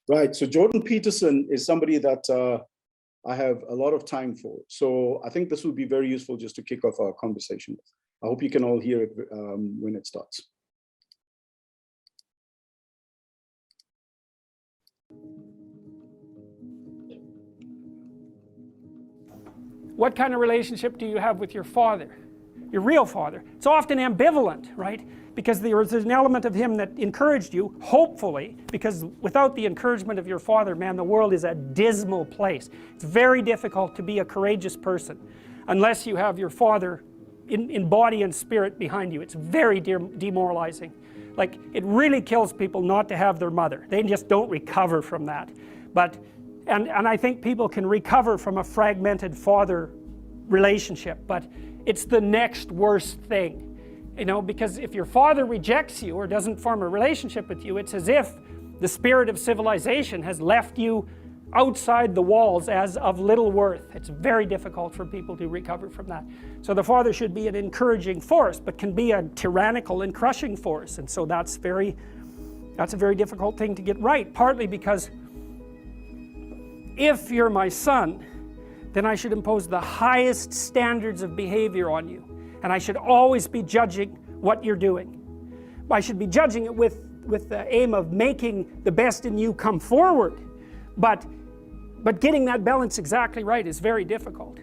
Right. So Jordan Peterson is somebody that I have a lot of time for. So I think this would be very useful just to kick off our conversation. I hope you can all hear it when it starts. What kind of relationship do you have with your father? Your real father? It's often ambivalent, right? Because there's an element of him that encouraged you, hopefully, because without the encouragement of your father, man, the world is a dismal place. It's very difficult to be a courageous person unless you have your father in body and spirit behind you. It's very demoralizing. Like, it really kills people not to have their mother. They just don't recover from that. And I think people can recover from a fragmented father relationship, but it's the next worst thing, you know, because if your father rejects you or doesn't form a relationship with you, it's as if the spirit of civilization has left you outside the walls as of little worth. It's very difficult for people to recover from that. So the father should be an encouraging force, but can be a tyrannical and crushing force, and so that's a very difficult thing to get right, partly because if you're my son, then I should impose the highest standards of behavior on you, and I should always be judging what you're doing. I should be judging it with the aim of making the best in you come forward, but getting that balance exactly right is very difficult.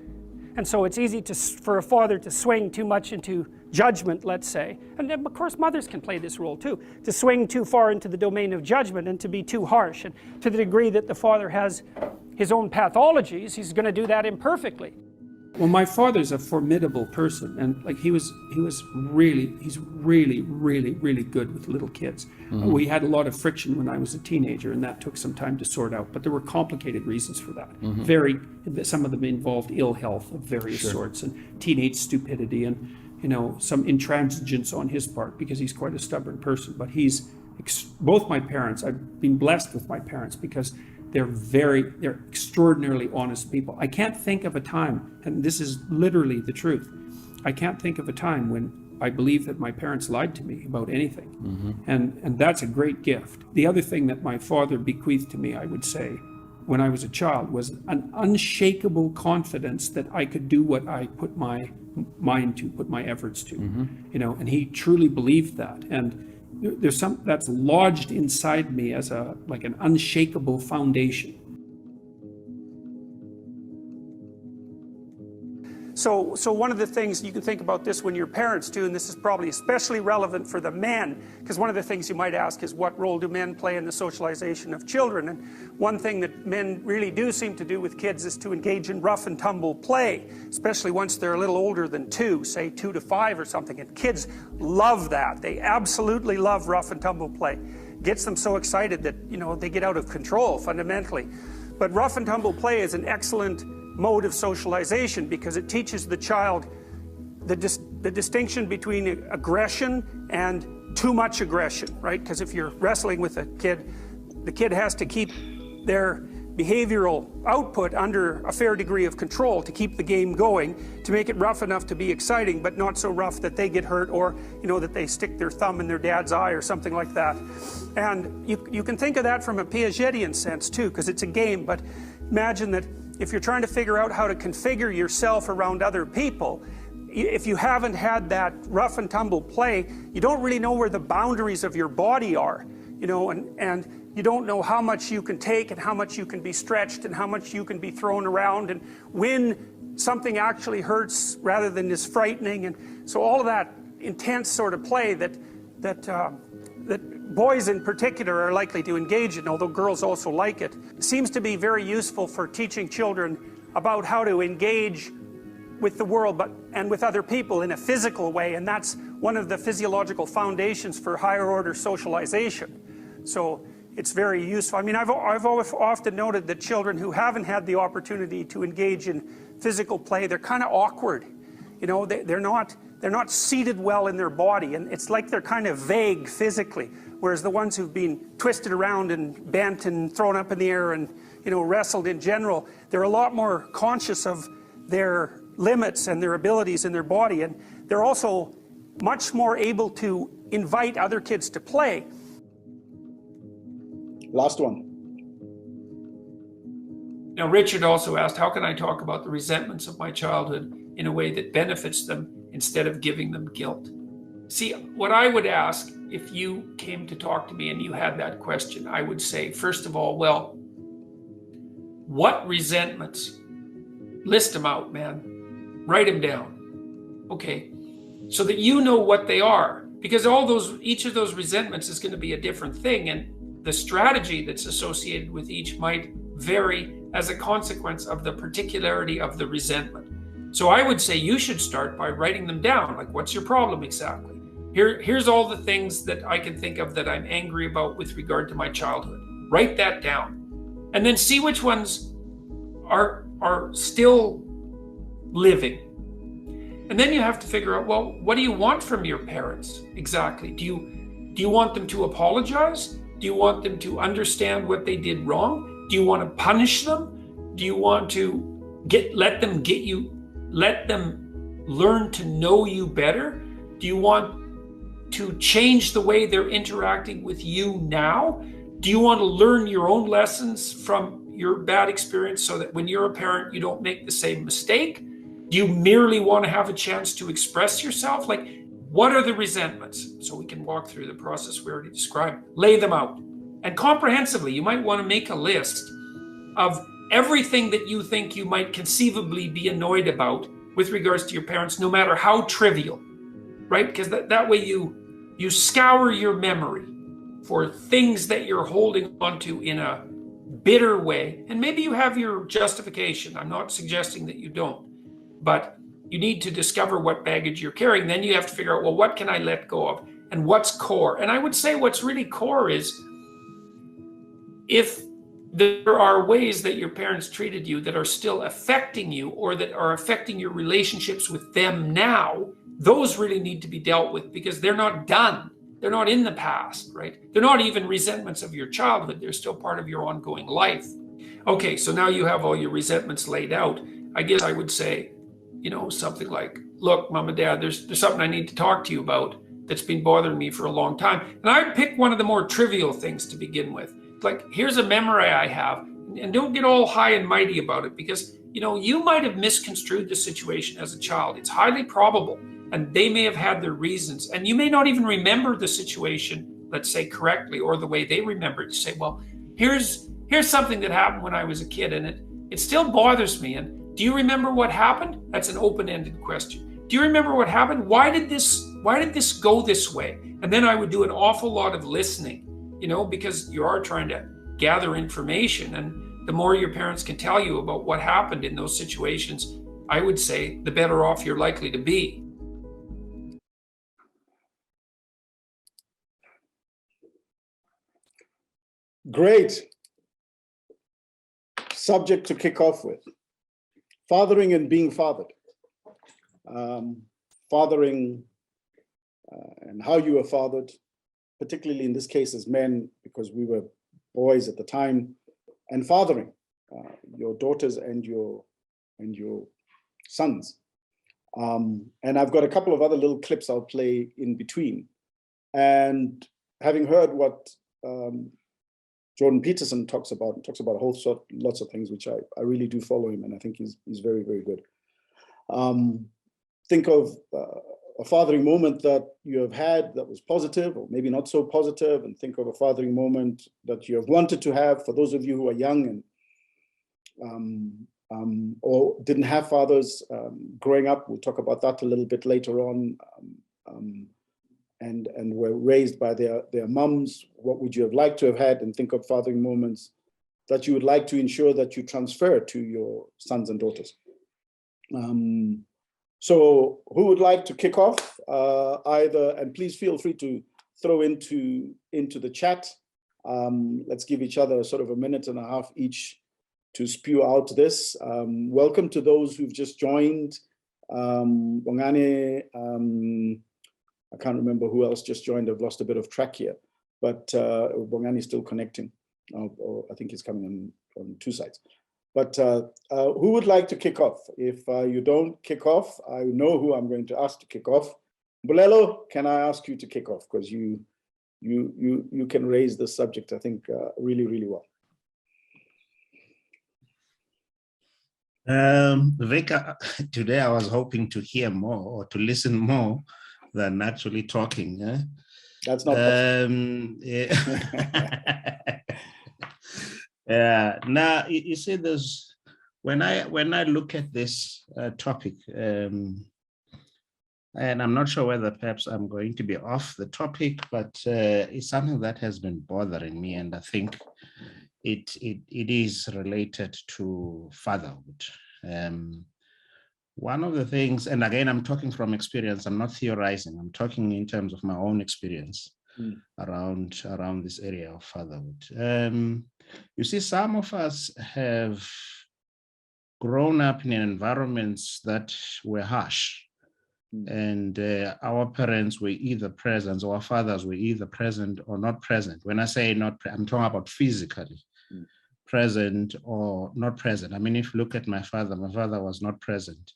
And so it's easy for a father to swing too much into judgment, let's say, and of course mothers can play this role too, to swing too far into the domain of judgment and to be too harsh, and to the degree that the father has his own pathologies, he's going to do that imperfectly. Well, my father's a formidable person, and like he's really good with little kids. Mm-hmm. We had a lot of friction when I was a teenager, and that took some time to sort out, but there were complicated reasons for that. Mm-hmm. Some of them involved ill health of various sorts, and teenage stupidity, and you know, some intransigence on his part, because he's quite a stubborn person. But both my parents, I've been blessed with my parents because they're extraordinarily honest people. I can't think of a time, and this is literally the truth, I can't think of a time when I believe that my parents lied to me about anything. Mm-hmm. And that's a great gift. The other thing that my father bequeathed to me, I would say, when I was a child, was an unshakable confidence that I could do what I put my mind to, put my efforts to. Mm-hmm. You know, and he truly believed that. And there's some that's lodged inside me as like an unshakable foundation. So one of the things you can think about this when you're parents too, and this is probably especially relevant for the men, because one of the things you might ask is, what role do men play in the socialization of children? And one thing that men really do seem to do with kids is to engage in rough and tumble play, especially once they're a little older than 2, say 2 to 5 or something. And kids love that. They absolutely love rough and tumble play. Gets them so excited that, you know, they get out of control fundamentally. But rough and tumble play is an excellent mode of socialization because it teaches the child the distinction between aggression and too much aggression, right? Because if you're wrestling with a kid, the kid has to keep their behavioral output under a fair degree of control to keep the game going, to make it rough enough to be exciting, but not so rough that they get hurt, or, you know, that they stick their thumb in their dad's eye or something like that. And you can think of that from a Piagetian sense too, because it's a game. But imagine that if you're trying to figure out how to configure yourself around other people, if you haven't had that rough and tumble play, you don't really know where the boundaries of your body are, you know, and you don't know how much you can take and how much you can be stretched and how much you can be thrown around, and when something actually hurts rather than is frightening. And so all of that intense sort of play that boys in particular are likely to engage in, although girls also like it, seems to be very useful for teaching children about how to engage with the world and with other people in a physical way. And that's one of the physiological foundations for higher order socialization. So it's very useful. I mean, I've often noted that children who haven't had the opportunity to engage in physical play, they're kind of awkward. You know, they're not seated well in their body, and it's like they're kind of vague physically. Whereas the ones who've been twisted around and bent and thrown up in the air and, you know, wrestled in general, they're a lot more conscious of their limits and their abilities in their body, and they're also much more able to invite other kids to play. Last one. Now, Richard also asked, how can I talk about the resentments of my childhood in a way that benefits them instead of giving them guilt? See, what I would ask if you came to talk to me and you had that question, I would say, first of all, well, what resentments? List them out, man. Write them down. Okay. So that you know what they are. Because each of those resentments is going to be a different thing. And the strategy that's associated with each might vary as a consequence of the particularity of the resentment. So I would say you should start by writing them down. Like, what's your problem exactly? Here's all the things that I can think of that I'm angry about with regard to my childhood. Write that down. And then see which ones are still living. And then you have to figure out, well, what do you want from your parents exactly? Do you want them to apologize? Do you want them to understand what they did wrong? Do you want to punish them? Do you want to let them learn to know you better? Do you want to change the way they're interacting with you now? Do you want to learn your own lessons from your bad experience so that when you're a parent, you don't make the same mistake? Do you merely want to have a chance to express yourself? Like, what are the resentments? So we can walk through the process we already described. Lay them out. And comprehensively, you might want to make a list of everything that you think you might conceivably be annoyed about with regards to your parents, no matter how trivial, right? Because that way you scour your memory for things that you're holding onto in a bitter way. And maybe you have your justification. I'm not suggesting that you don't, but you need to discover what baggage you're carrying. Then you have to figure out, well, what can I let go of? And what's core? And I would say what's really core is, if there are ways that your parents treated you that are still affecting you or that are affecting your relationships with them now, those really need to be dealt with because they're not done. They're not in the past, right? They're not even resentments of your childhood. They're still part of your ongoing life. Okay, so now you have all your resentments laid out. I guess I would say, something like, look, Mom and Dad, there's something I need to talk to you about that's been bothering me for a long time. And I'd pick one of the more trivial things to begin with. Like, here's a memory I have, and don't get all high and mighty about it because, you might have misconstrued the situation as a child. It's highly probable, and they may have had their reasons, and you may not even remember the situation, let's say, correctly, or the way they remember it. You say, well, here's something that happened when I was a kid, and it still bothers me. And do you remember what happened? That's an open-ended question. Do you remember what happened? Why did this go this way? And then I would do an awful lot of listening. Because you are trying to gather information, and the more your parents can tell you about what happened in those situations, I would say the better off you're likely to be. Great subject to kick off with. Fathering and being fathered. Fathering and how you were fathered, particularly in this case as men, because we were boys at the time, and fathering your daughters and your sons. And I've got a couple of other little clips I'll play in between. And having heard what Jordan Peterson talks about lots of things, which I really do follow him, and I think he's very, very good. Think of a fathering moment that you have had that was positive or maybe not so positive, and think of a fathering moment that you have wanted to have for those of you who are young and or didn't have fathers growing up. We'll talk about that a little bit later on, and were raised by their mums. What would you have liked to have had? And think of fathering moments that you would like to ensure that you transfer to your sons and daughters. So who would like to kick off either? And please feel free to throw into the chat. Let's give each other sort of a minute and a half each to spew out this. Welcome to those who've just joined. Bongane, I can't remember who else just joined. I've lost a bit of track here, but Bongani is still connecting. Or I think he's coming on two sides. But who would like to kick off? If you don't kick off, I know who I'm going to ask to kick off. Bulelo, can I ask you to kick off? Because you can raise the subject, I think, really, really well. Vic, today I was hoping to hear more or to listen more than actually talking. Eh? That's not Yeah. Yeah. Now you see, there's when I look at this topic, and I'm not sure whether perhaps I'm going to be off the topic, but it's something that has been bothering me, and I think it is related to fatherhood. One of the things, and again, I'm talking from experience, I'm not theorizing, I'm talking in terms of my own experience around this area of fatherhood. You see, some of us have grown up in environments that were harsh, and our parents were either present, or our fathers were either present or not present. When I say not, I'm talking about physically present or not present. I mean, if you look at my father was not present,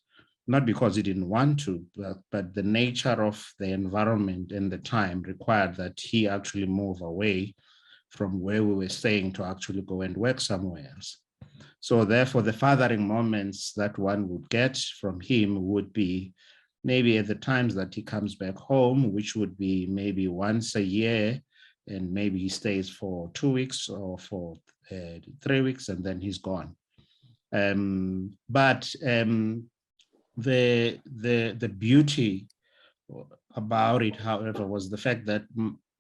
not because he didn't want to, but the nature of the environment and the time required that he actually move away from where we were staying to actually go and work somewhere else. So therefore, the fathering moments that one would get from him would be maybe at the times that he comes back home, which would be maybe once a year, and maybe he stays for 2 weeks or for 3 weeks, and then he's gone. But the beauty about it, however, was the fact that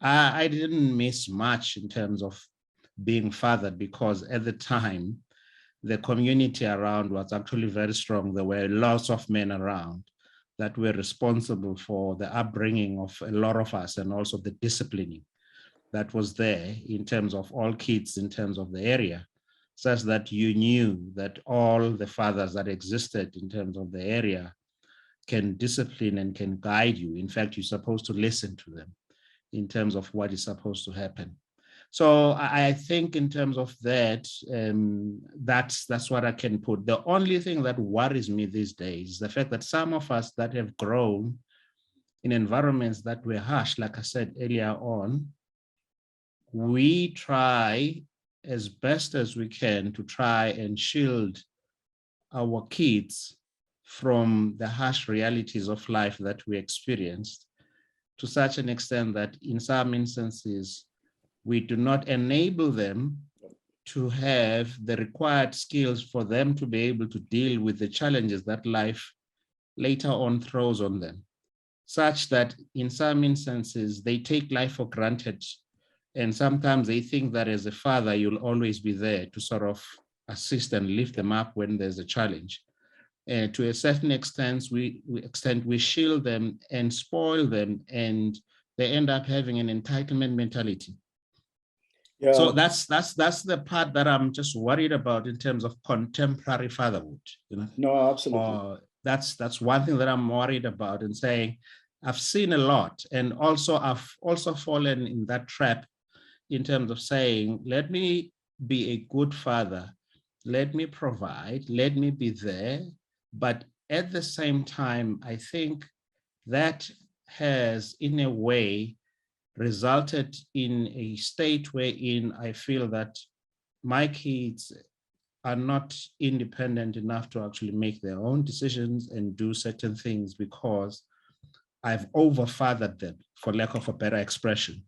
I didn't miss much in terms of being fathered, because at the time, the community around was actually very strong. There were lots of men around that were responsible for the upbringing of a lot of us, and also the disciplining that was there in terms of all kids in terms of the area, such that you knew that all the fathers that existed in terms of the area can discipline and can guide you. In fact, you're supposed to listen to them in terms of what is supposed to happen. So I think in terms of that, that's what I can put. The only thing that worries me these days is the fact that some of us that have grown in environments that were harsh, like I said earlier on, we try as best as we can to try and shield our kids from the harsh realities of life that we experienced, to such an extent that in some instances, we do not enable them to have the required skills for them to be able to deal with the challenges that life later on throws on them, such that in some instances, they take life for granted. And sometimes they think that as a father, you'll always be there to sort of assist and lift them up when there's a challenge. And to a certain extent, we shield them and spoil them, and they end up having an entitlement mentality. Yeah. So that's the part that I'm just worried about in terms of contemporary fatherhood. You know? No, absolutely. That's one thing that I'm worried about, and saying I've seen a lot, and also I've also fallen in that trap in terms of saying, let me be a good father, let me provide, let me be there. But at the same time, I think that has, in a way, resulted in a state wherein I feel that my kids are not independent enough to actually make their own decisions and do certain things, because I've overfathered them, for lack of a better expression.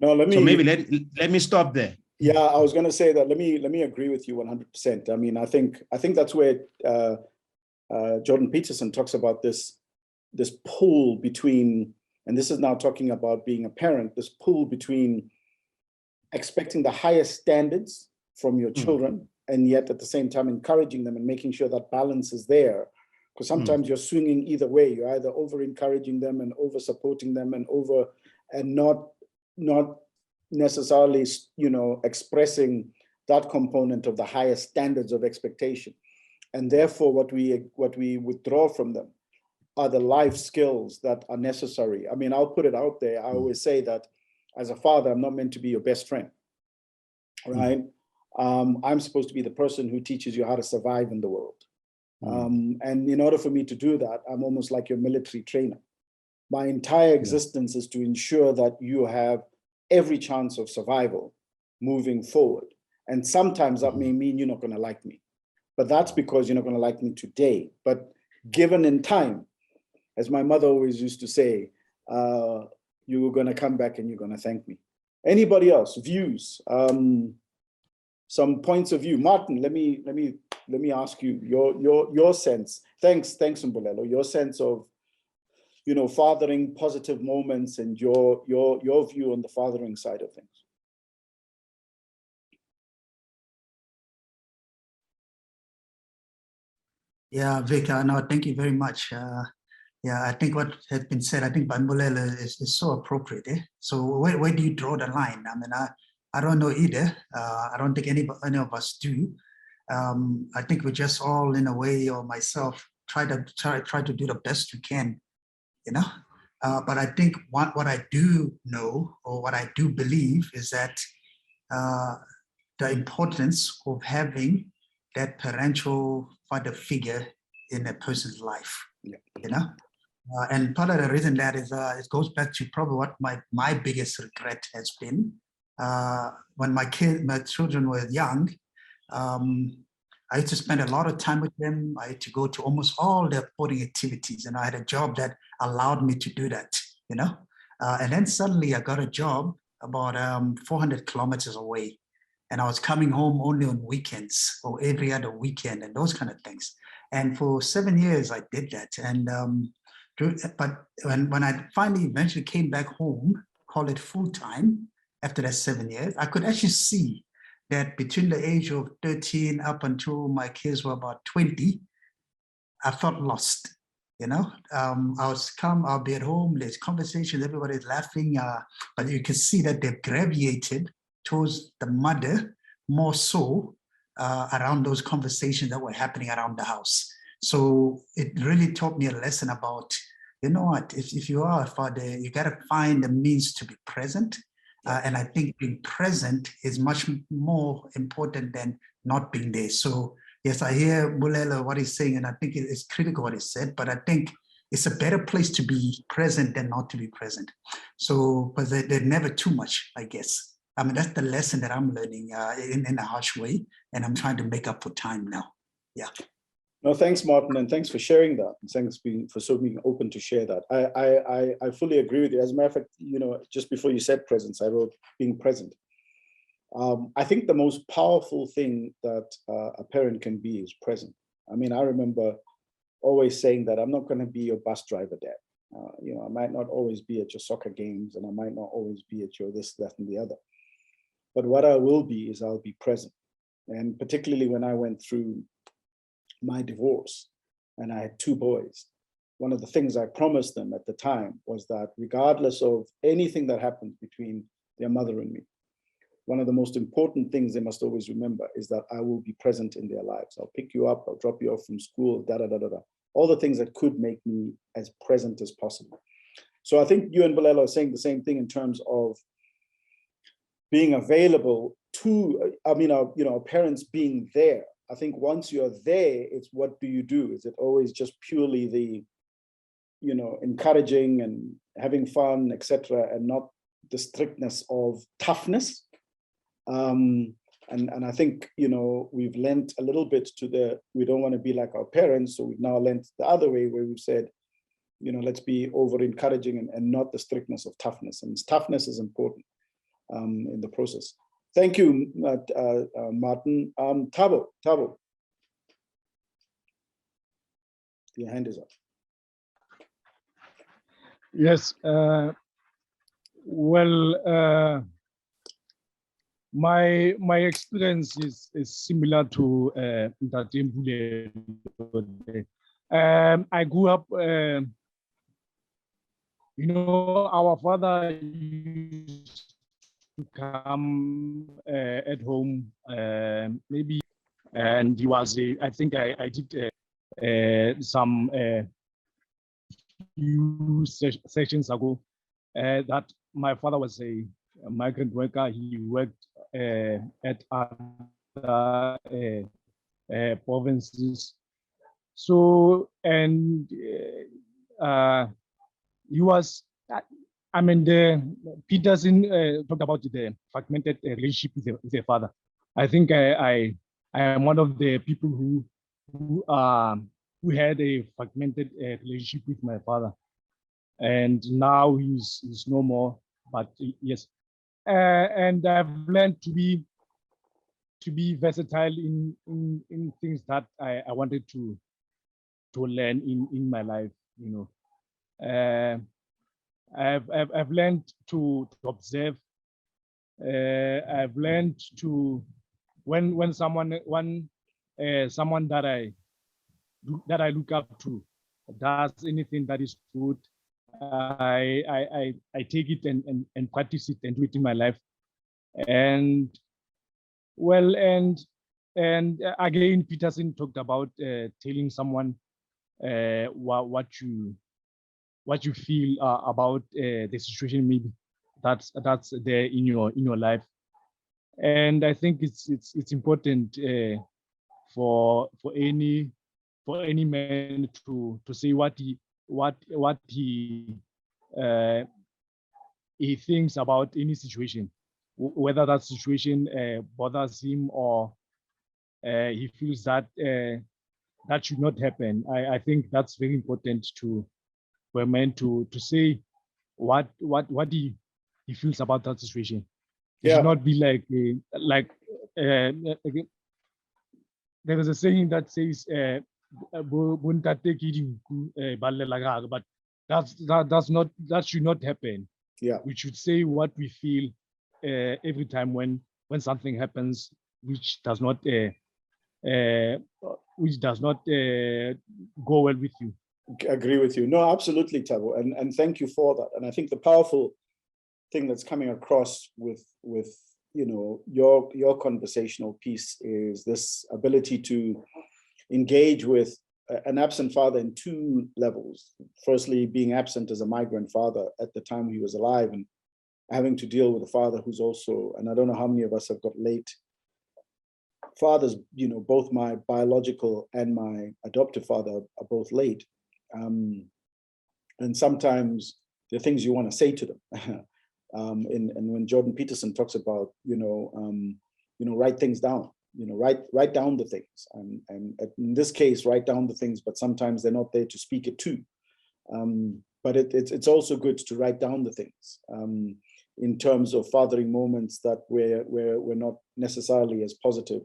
No, so maybe let me stop there. Yeah, I was going to say that. Let me agree with you 100%. I mean, I think that's where Jordan Peterson talks about this pull between, and this is now talking about being a parent, this pull between expecting the highest standards from your children, and yet at the same time encouraging them and making sure that balance is there. Because sometimes you're swinging either way. You're either over encouraging them and over supporting them and not necessarily, expressing that component of the highest standards of expectation. And therefore, what we withdraw from them are the life skills that are necessary. I mean, I'll put it out there. I always say that as a father, I'm not meant to be your best friend, right? I'm supposed to be the person who teaches you how to survive in the world. And in order for me to do that, I'm almost like your military trainer. My entire existence is to ensure that you have every chance of survival moving forward. And sometimes that may mean you're not going to like me. but that's because you're not going to like me today. But given in time, as my mother always used to say, you're going to come back and you're going to thank me. Anybody else? Views? Some points of view. Martin, let me ask you your sense. Thanks, Mbulelo. Your sense of, fathering, positive moments, and your view on the fathering side of things. Yeah, Vic, no, thank you very much. Yeah, I think what has been said, I think by Mbulelo is so appropriate. So where do you draw the line? I mean, I don't know either. I don't think any of us do. I think we just all, in a way, or myself, try to do the best we can, But I think what I do know, or what I do believe, is that the importance of having that parental father figure in a person's life, and part of the reason that is it goes back to probably what my biggest regret has been. When my children were young, I used to spend a lot of time with them. I had to go to almost all their sporting activities, and I had a job that allowed me to do that, and then suddenly I got a job about 400 kilometers away, and I was coming home only on weekends or every other weekend and those kind of things. And for 7 years I did that. And but when I finally eventually came back home, call it full time, after that 7 years, I could actually see that between the age of 13 up until my kids were about 20, I felt lost. I'll be at home, there's conversations, everybody's laughing, but you can see that they've gravitated towards the mother more so around those conversations that were happening around the house. So it really taught me a lesson about, what, if you are a father, you got to find the means to be present. And I think being present is much more important than not being there. So yes, I hear Mbulelo what he's saying, and I think it's critical what he said, but I think it's a better place to be present than not to be present. So, but they're never too much, I guess. I mean, that's the lesson that I'm learning in a harsh way, and I'm trying to make up for time now. Yeah. No, thanks, Martin, and thanks for sharing that. And thanks for being open to share that. I fully agree with you. As a matter of fact, just before you said presence, I wrote being present. I think the most powerful thing that a parent can be is present. I mean, I remember always saying that I'm not going to be your bus driver, Dad. I might not always be at your soccer games, and I might not always be at your this, that, and the other. But what I will be is I'll be present. And particularly when I went through my divorce and I had 2 boys, one of the things I promised them at the time was that regardless of anything that happens between their mother and me, one of the most important things they must always remember is that I will be present in their lives. I'll pick you up, I'll drop you off from school, all the things that could make me as present as possible. So I think you and Mbulelo are saying the same thing in terms of being available to, our parents being there. I think once you're there, it's what do you do? Is it always just purely the, encouraging and having fun, etc., and not the strictness of toughness? And I think, we've lent a little bit to we don't want to be like our parents, so we've now lent the other way where we've said, let's be over encouraging and not the strictness of toughness. And toughness is important in the process. Thank you, Martin. Thabo, your hand is up. Yes. My experience is similar to Mbulelo. I grew up, our father used to come at home, maybe, and he was, I think I did some few sessions ago, that my father was a migrant worker. He worked at other provinces. So, and he was, Peterson talked about the fragmented relationship with the father. I think I I am one of the people who had a fragmented relationship with my father, and now he's no more. But yes, and I've learned to be versatile in things that I wanted to learn in my life. You know, I've learned to observe. I've learned to when someone that I look up to does anything that is good, I take it and practice it and do it in my life. And well, and again, Peterson talked about telling someone what you feel about the situation. Maybe that's there in your life, and I think it's important for any man to say what he thinks about any situation, whether that situation bothers him or he feels that that should not happen. I think that's very important for a man to say what he feels about that situation. It should not be like there is a saying that says but that should not happen. Yeah, we should say what we feel every time when something happens which does not go well with you. agree with you. No, absolutely, Tabo, and thank you for that. And I think the powerful thing that's coming across with you know your conversational piece is this ability to engage with an absent father in two levels. Firstly, being absent as a migrant father at the time he was alive, and having to deal with a father who's also, and I don't know how many of us have got late fathers, you know, both my biological and my adoptive father are both late. And sometimes there are things you want to say to them. And when Jordan Peterson talks about, write things down, write down the things. And in this case, write down the things, but sometimes they're not there to speak it to. But it's also good to write down the things in terms of fathering moments that we're not necessarily as positive,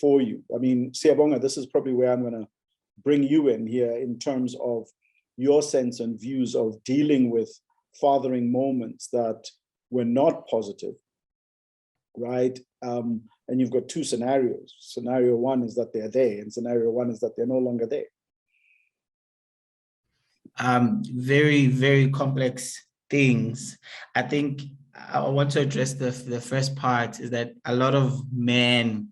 for you. I mean, Siyabonga, this is probably where I'm going to bring you in here in terms of your sense and views of dealing with fathering moments that were not positive, right? And you've got two scenarios. Scenario one is that they're there, and scenario one is that they're no longer there. Very, very complex things. I think I want to address the first part, is that a lot of men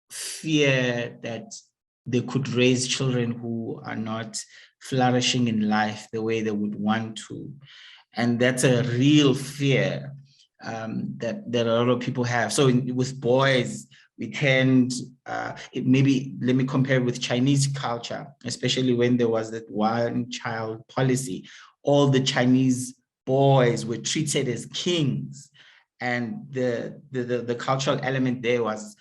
fear that they could raise children who are not flourishing in life the way they would want to. And that's a real fear that a lot of people have. So with boys, we tend, maybe let me compare with Chinese culture, especially when there was that one-child policy. All the Chinese boys were treated as kings. And the cultural element there was,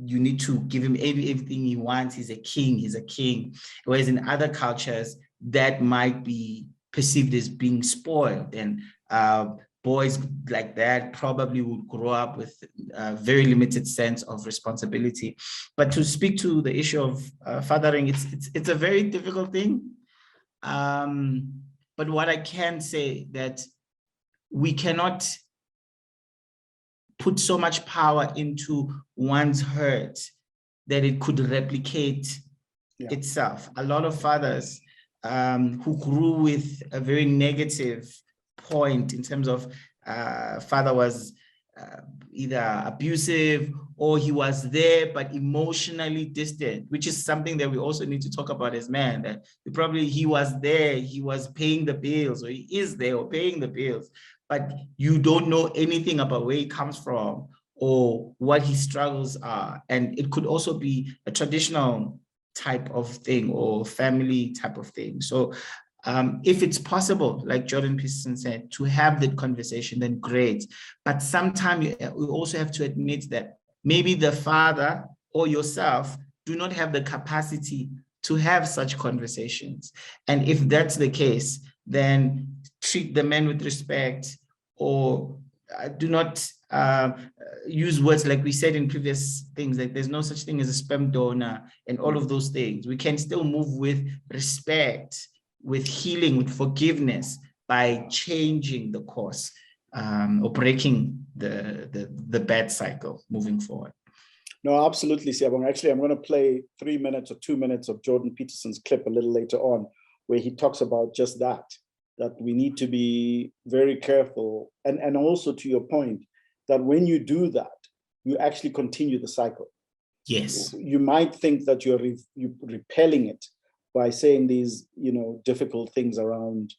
you need to give him everything he wants. He's a king. Whereas in other cultures, that might be perceived as being spoiled. And boys like that probably would grow up with a very limited sense of responsibility. But to speak to the issue of fathering, it's a very difficult thing. But what I can say, that we cannot put so much power into one's hurt that it could replicate itself. A lot of fathers who grew with a very negative point in terms of father was either abusive or he was there but emotionally distant, which is something that we also need to talk about as men, that he was there, he was paying the bills, or he is there or paying the bills, but you don't know anything about where he comes from or what his struggles are. And it could also be a traditional type of thing or family type of thing. So if it's possible, like Jordan Peterson said, to have that conversation, then great. But sometimes we also have to admit that maybe the father or yourself do not have the capacity to have such conversations. And if that's the case, then treat the men with respect, or do not use words like we said in previous things, like there's no such thing as a sperm donor and all of those things. We can still move with respect, with healing, with forgiveness, by changing the course or breaking the bad cycle moving forward. No, absolutely, Siyabonga. Actually, I'm going to play 3 minutes or 2 minutes of Jordan Peterson's clip a little later on, where he talks about just that we need to be very careful. And also to your point, that when you do that, you actually continue the cycle. Yes. You might think that you're repelling it by saying these, difficult things around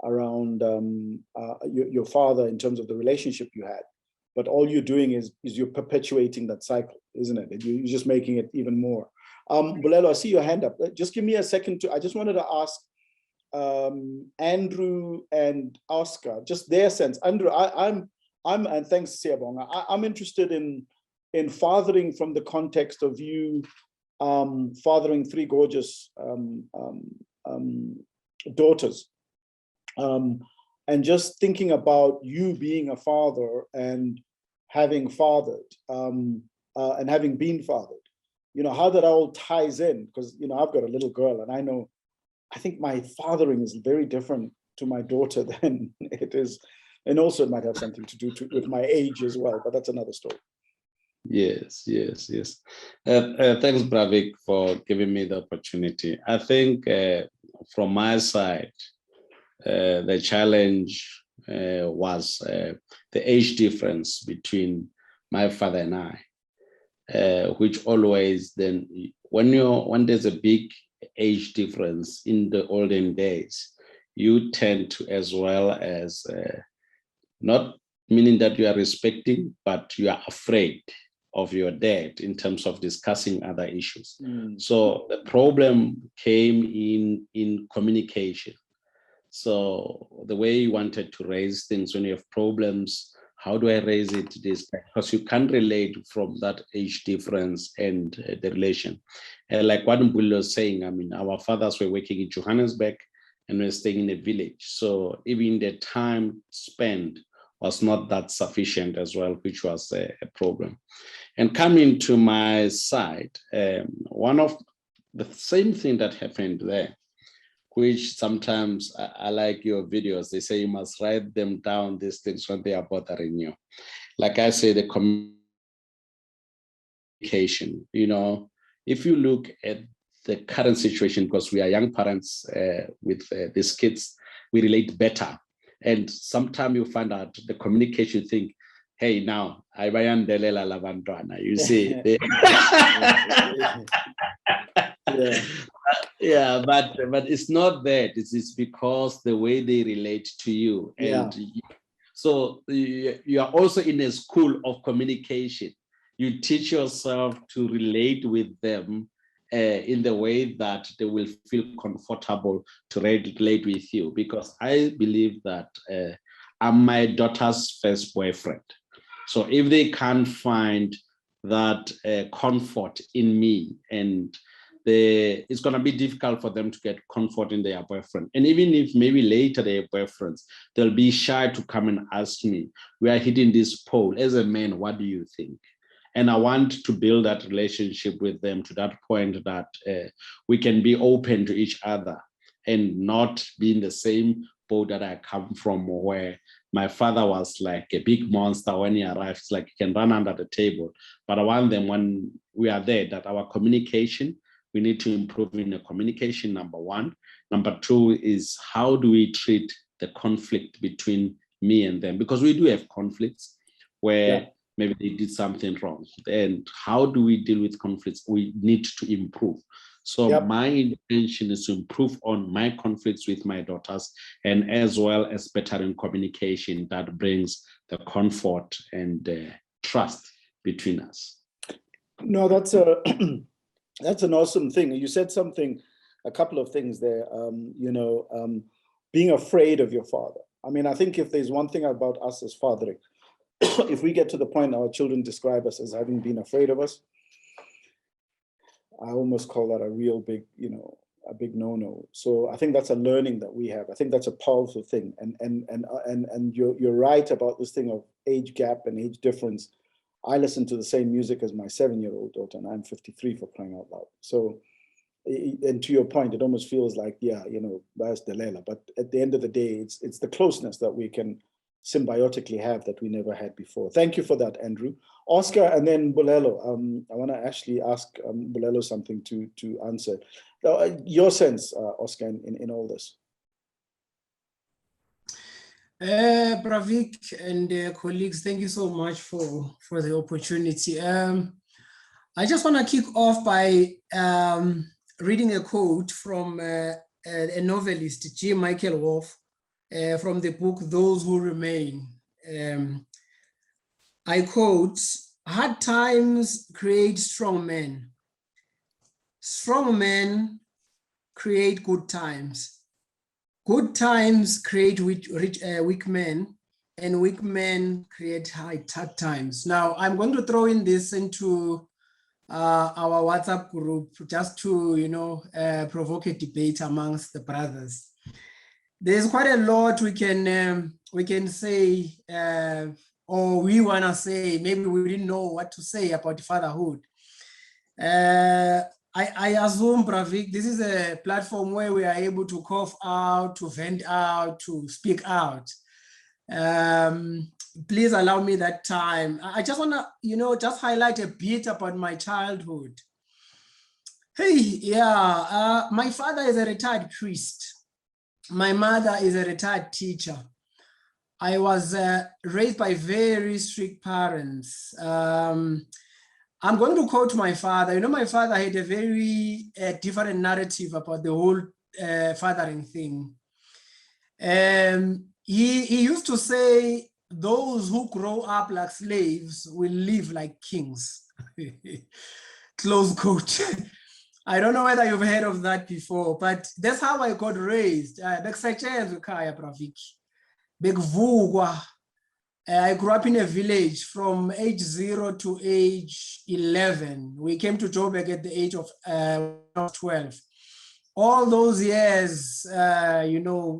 your father in terms of the relationship you had. But all you're doing is you're perpetuating that cycle, isn't it? You're just making it even more. Bulelo, I see your hand up. Just give me a second I just wanted to ask Andrew and Oscar, just their sense. Andrew, I'm and thanks, Siyabonga. I'm interested in fathering from the context of you fathering 3 gorgeous daughters. And just thinking about you being a father and having fathered and having been fathered, how that all ties in, because, I've got a little girl, and I think my fathering is very different to my daughter than it is. And also it might have something to do with my age as well, but that's another story. Yes. Thanks, Bravik, for giving me the opportunity. I think from my side, the challenge was the age difference between my father and I, which always then, when there's a big age difference in the olden days, you tend to, as well as not meaning that you are respecting, but you are afraid of your dad in terms of discussing other issues. So the problem came in communication. So the way you wanted to raise things when you have problems, how do I raise it? Because you can't relate from that age difference and the relation. Like what Mbulu was saying, our fathers were working in Johannesburg and we're staying in a village. So even the time spent was not that sufficient as well, which was a problem. And coming to my side, one of the same thing that happened there, which sometimes I like your videos, they say you must write them down, these things, when they are bothering you. Like I say, the communication, if you look at the current situation, because we are young parents with these kids, we relate better. And sometimes you find out the communication, you think, hey, now, you see. Yeah, but it's not that. It's because the way they relate to you. And so you are also in a school of communication. You teach yourself to relate with them in the way that they will feel comfortable to relate with you. Because I believe that I'm my daughter's first boyfriend. So if they can't find that comfort in me, and it's going to be difficult for them to get comfort in their boyfriend. And even if maybe later they have boyfriends, they'll be shy to come and ask me, we are hitting this pole. As a man, what do you think? And I want to build that relationship with them to that point that we can be open to each other and not be in the same boat that I come from, where my father was like a big monster. When he arrives, it's like he can run under the table. But I want them, when we are there, that our communication, we need to improve in the communication, number one. Number two is, how do we treat the conflict between me and them? Because we do have conflicts where maybe they did something wrong. And how do we deal with conflicts? We need to improve. So my intention is to improve on my conflicts with my daughters, and as well as better in communication that brings the comfort and the trust between us. No, that's that's an awesome thing. You said a couple of things there, being afraid of your father. I think if there's one thing about us as fathering, if we get to the point our children describe us as having been afraid of us, I almost call that a real big, a big no-no. So I think that's a learning that we have. I think that's a powerful thing. And you're right about this thing of age gap and age difference. I listen to the same music as my 7-year-old daughter, and I'm 53 for crying out loud. So, and to your point, it almost feels like, that's Delela. But at the end of the day, it's the closeness that we can symbiotically have that we never had before. Thank you for that, Andrew. Oscar and then Bulelo. I want to actually ask Bulelo something to answer. Your sense, Oscar, in all this. Pravik and colleagues, thank you so much for the opportunity. I just want to kick off by reading a quote from a novelist, G. Michael Wolff, from the book, Those Who Remain. I quote, "Hard times create strong men. Strong men create good times. Good times create weak men, and weak men create hard times." Now, I'm going to throw in this into our WhatsApp group just to, provoke a debate amongst the brothers. There's quite a lot we can say, or we want to say. Maybe we didn't know what to say about fatherhood. I assume, Pravik, this is a platform where we are able to cough out, to vent out, to speak out. Please allow me that time. I just want to, just highlight a bit about my childhood. My father is a retired priest. My mother is a retired teacher. I was raised by very strict parents. I'm going to quote my father. My father had a very different narrative about the whole fathering thing. He used to say, those who grow up like slaves will live like kings. Close quote. I don't know whether you've heard of that before, but that's how I got raised. I grew up in a village from age 0 to age 11. We came to Joburg at the age of 12. All those years,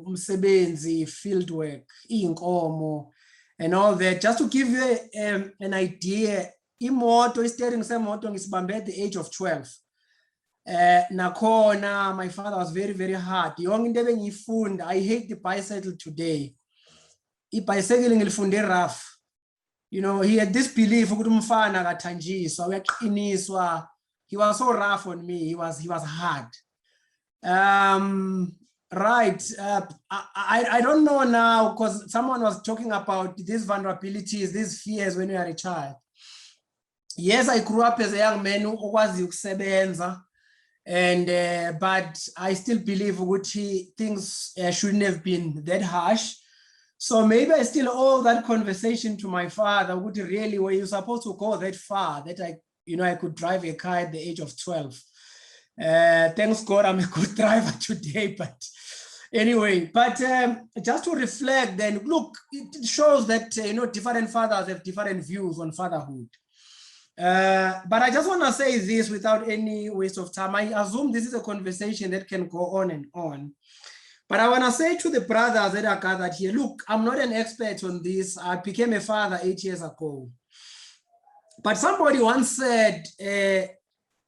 umsebenzi, field work, inkomo, and all that. Just to give you an idea, steering semoto ngisibambe at the age of 12. Nakona, my father was very, very hard. I hate the bicycle today. Bicycle ngilifunde rough. He had this belief ukuthi umfana akathanjiswa uyaqiniswa. He was so rough on me. He was hard. Right. I don't know now, because someone was talking about these vulnerabilities, these fears when you are a child. Yes, I grew up as a young man who okwazi ukusebenza, and but I still believe ukuthi things shouldn't have been that harsh. So maybe I still owe that conversation to my father. Would really, were you supposed to go that far that I could drive a car at the age of 12? Thanks God I'm a good driver today, but anyway, just to reflect then, look, it shows that, different fathers have different views on fatherhood. But I just want to say this without any waste of time. I assume this is a conversation that can go on and on. But I want to say to the brothers that are gathered here, look, I'm not an expert on this. I became a father 8 years ago. But somebody once said,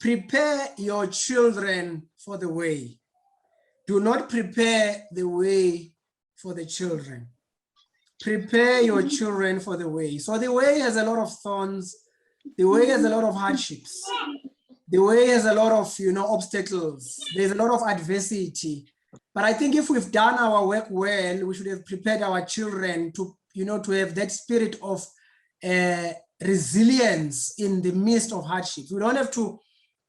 prepare your children for the way. Do not prepare the way for the children. Prepare your children for the way. So the way has a lot of thorns. The way has a lot of hardships. The way has a lot of, obstacles. There's a lot of adversity. But I think if we've done our work well, we should have prepared our children to, to have that spirit of resilience in the midst of hardships. We don't have to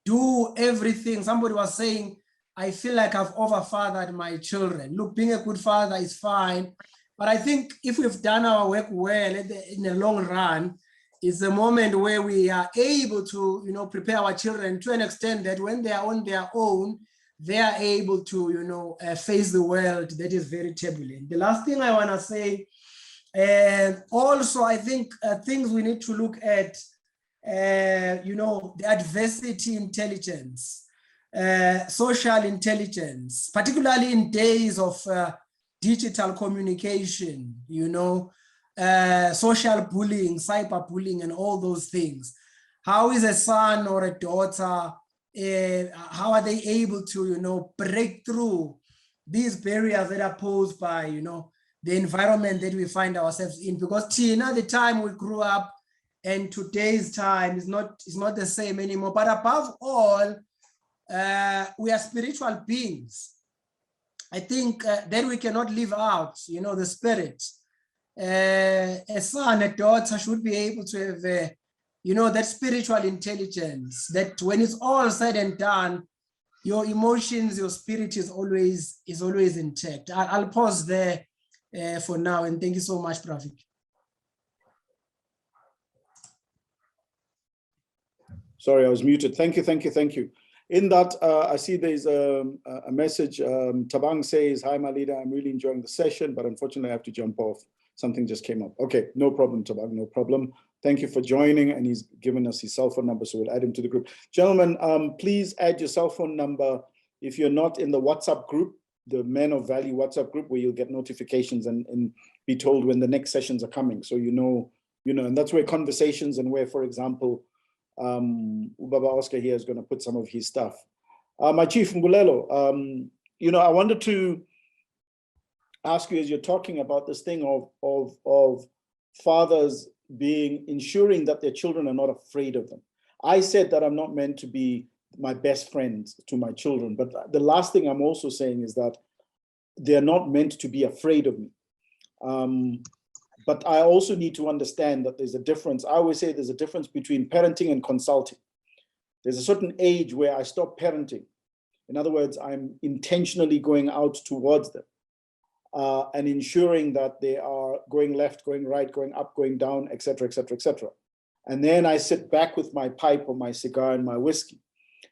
do everything. Somebody was saying, I feel like I've overfathered my children. Look, being a good father is fine. But I think if we've done our work well in the long run, it's the moment where we are able to, prepare our children to an extent that when they are on their own, they are able to, face the world that is very turbulent. The last thing I want to say And also, I think things we need to look at, you know, the adversity intelligence, social intelligence, particularly in days of digital communication, you know, social bullying, cyberbullying, and all those things. How is a son or a daughter, how are they able to, you know, break through these barriers that are posed by, you know, the environment that we find ourselves in? Because Tina, the time we grew up and today's time is not the same anymore. But above all, we are spiritual beings. I think that we cannot live out, you know, the spirit. A son, a daughter should be able to have, you know, that spiritual intelligence, that when it's all said and done, your emotions, your spirit is always intact. I'll pause there for now, and thank you so much, Pravik. Sorry, I was muted. Thank you. In that, I see there's a message. Tabang says, "Hi, my leader. I'm really enjoying the session, but unfortunately I have to jump off. Something just came up." Okay, no problem, Tabang, no problem. Thank you for joining, and he's given us his cell phone number, so we'll add him to the group. Gentlemen, please add your cell phone number if you're not in the WhatsApp group, the Men of Value WhatsApp group, where you'll get notifications and be told when the next sessions are coming. So you know, and that's where conversations and where, for example, Baba Oscar here is going to put some of his stuff. My chief Mbulelo, you know, I wanted to ask you, as you're talking about this thing of fathers ensuring that their children are not afraid of them. I said that I'm not meant to be my best friend to my children, but the last thing I'm also saying is that they're not meant to be afraid of me. But I also need to understand that there's a difference. I always say there's a difference between parenting and consulting. There's a certain age where I stop parenting. In other words, I'm intentionally going out towards them and ensuring that they are going left, going right, going up, going down, etc., etc., etc. And then I sit back with my pipe or my cigar and my whiskey,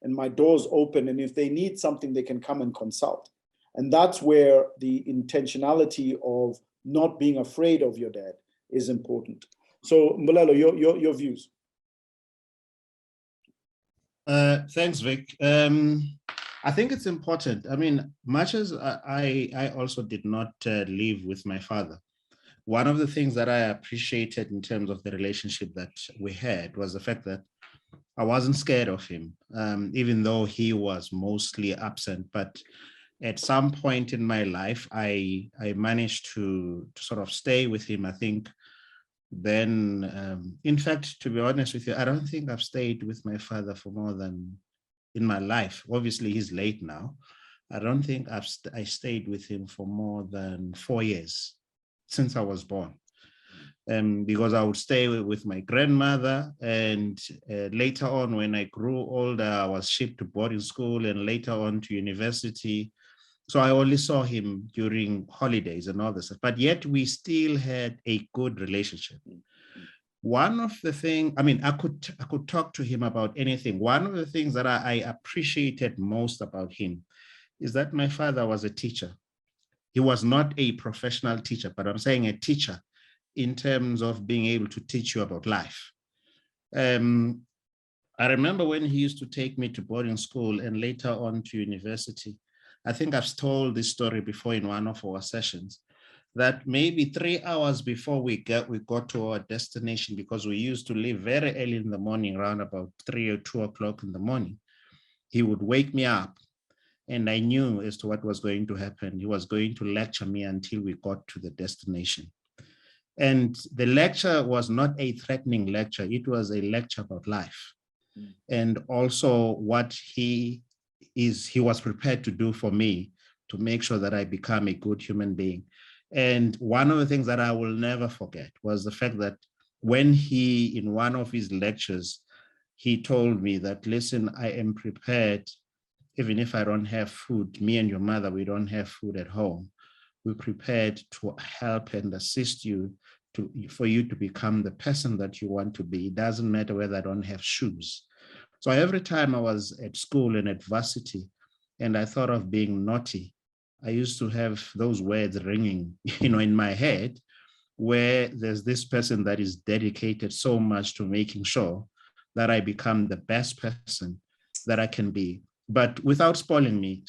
and my door's open. And if they need something, they can come and consult. And that's where the intentionality of not being afraid of your dad is important. So Mbulelo, your views. Thanks, Vic. I think it's important. I mean, much as I also did not live with my father, one of the things that I appreciated in terms of the relationship that we had was the fact that I wasn't scared of him, even though he was mostly absent. But at some point in my life, I managed to sort of stay with him. I think then, in fact, to be honest with you, I don't think I've stayed with my father for more than, in my life, obviously he's late now, I don't think I stayed with him for more than 4 years since I was born. Because I would stay with my grandmother, and later on when I grew older, I was shipped to boarding school and later on to university. So I only saw him during holidays and all this, but yet we still had a good relationship. One of the things, I mean, I could talk to him about anything. One of the things that I appreciated most about him is that my father was a teacher. He was not a professional teacher, but I'm saying a teacher in terms of being able to teach you about life. I remember when he used to take me to boarding school and later on to university. I think I've told this story before in one of our sessions, that maybe 3 hours before we got to our destination, because we used to leave very early in the morning, around about 3 or 2 o'clock in the morning, he would wake me up and I knew as to what was going to happen. He was going to lecture me until we got to the destination. And the lecture was not a threatening lecture. It was a lecture about life. And also what he was prepared to do for me to make sure that I become a good human being. And one of the things that I will never forget was the fact that when he, in one of his lectures, he told me that, listen, I am prepared, even if I don't have food, me and your mother, we don't have food at home. We're prepared to help and assist you for you to become the person that you want to be. It doesn't matter whether I don't have shoes. So every time I was at school and at varsity and I thought of being naughty, I used to have those words ringing, in my head, where there's this person that is dedicated so much to making sure that I become the best person that I can be, but without spoiling me,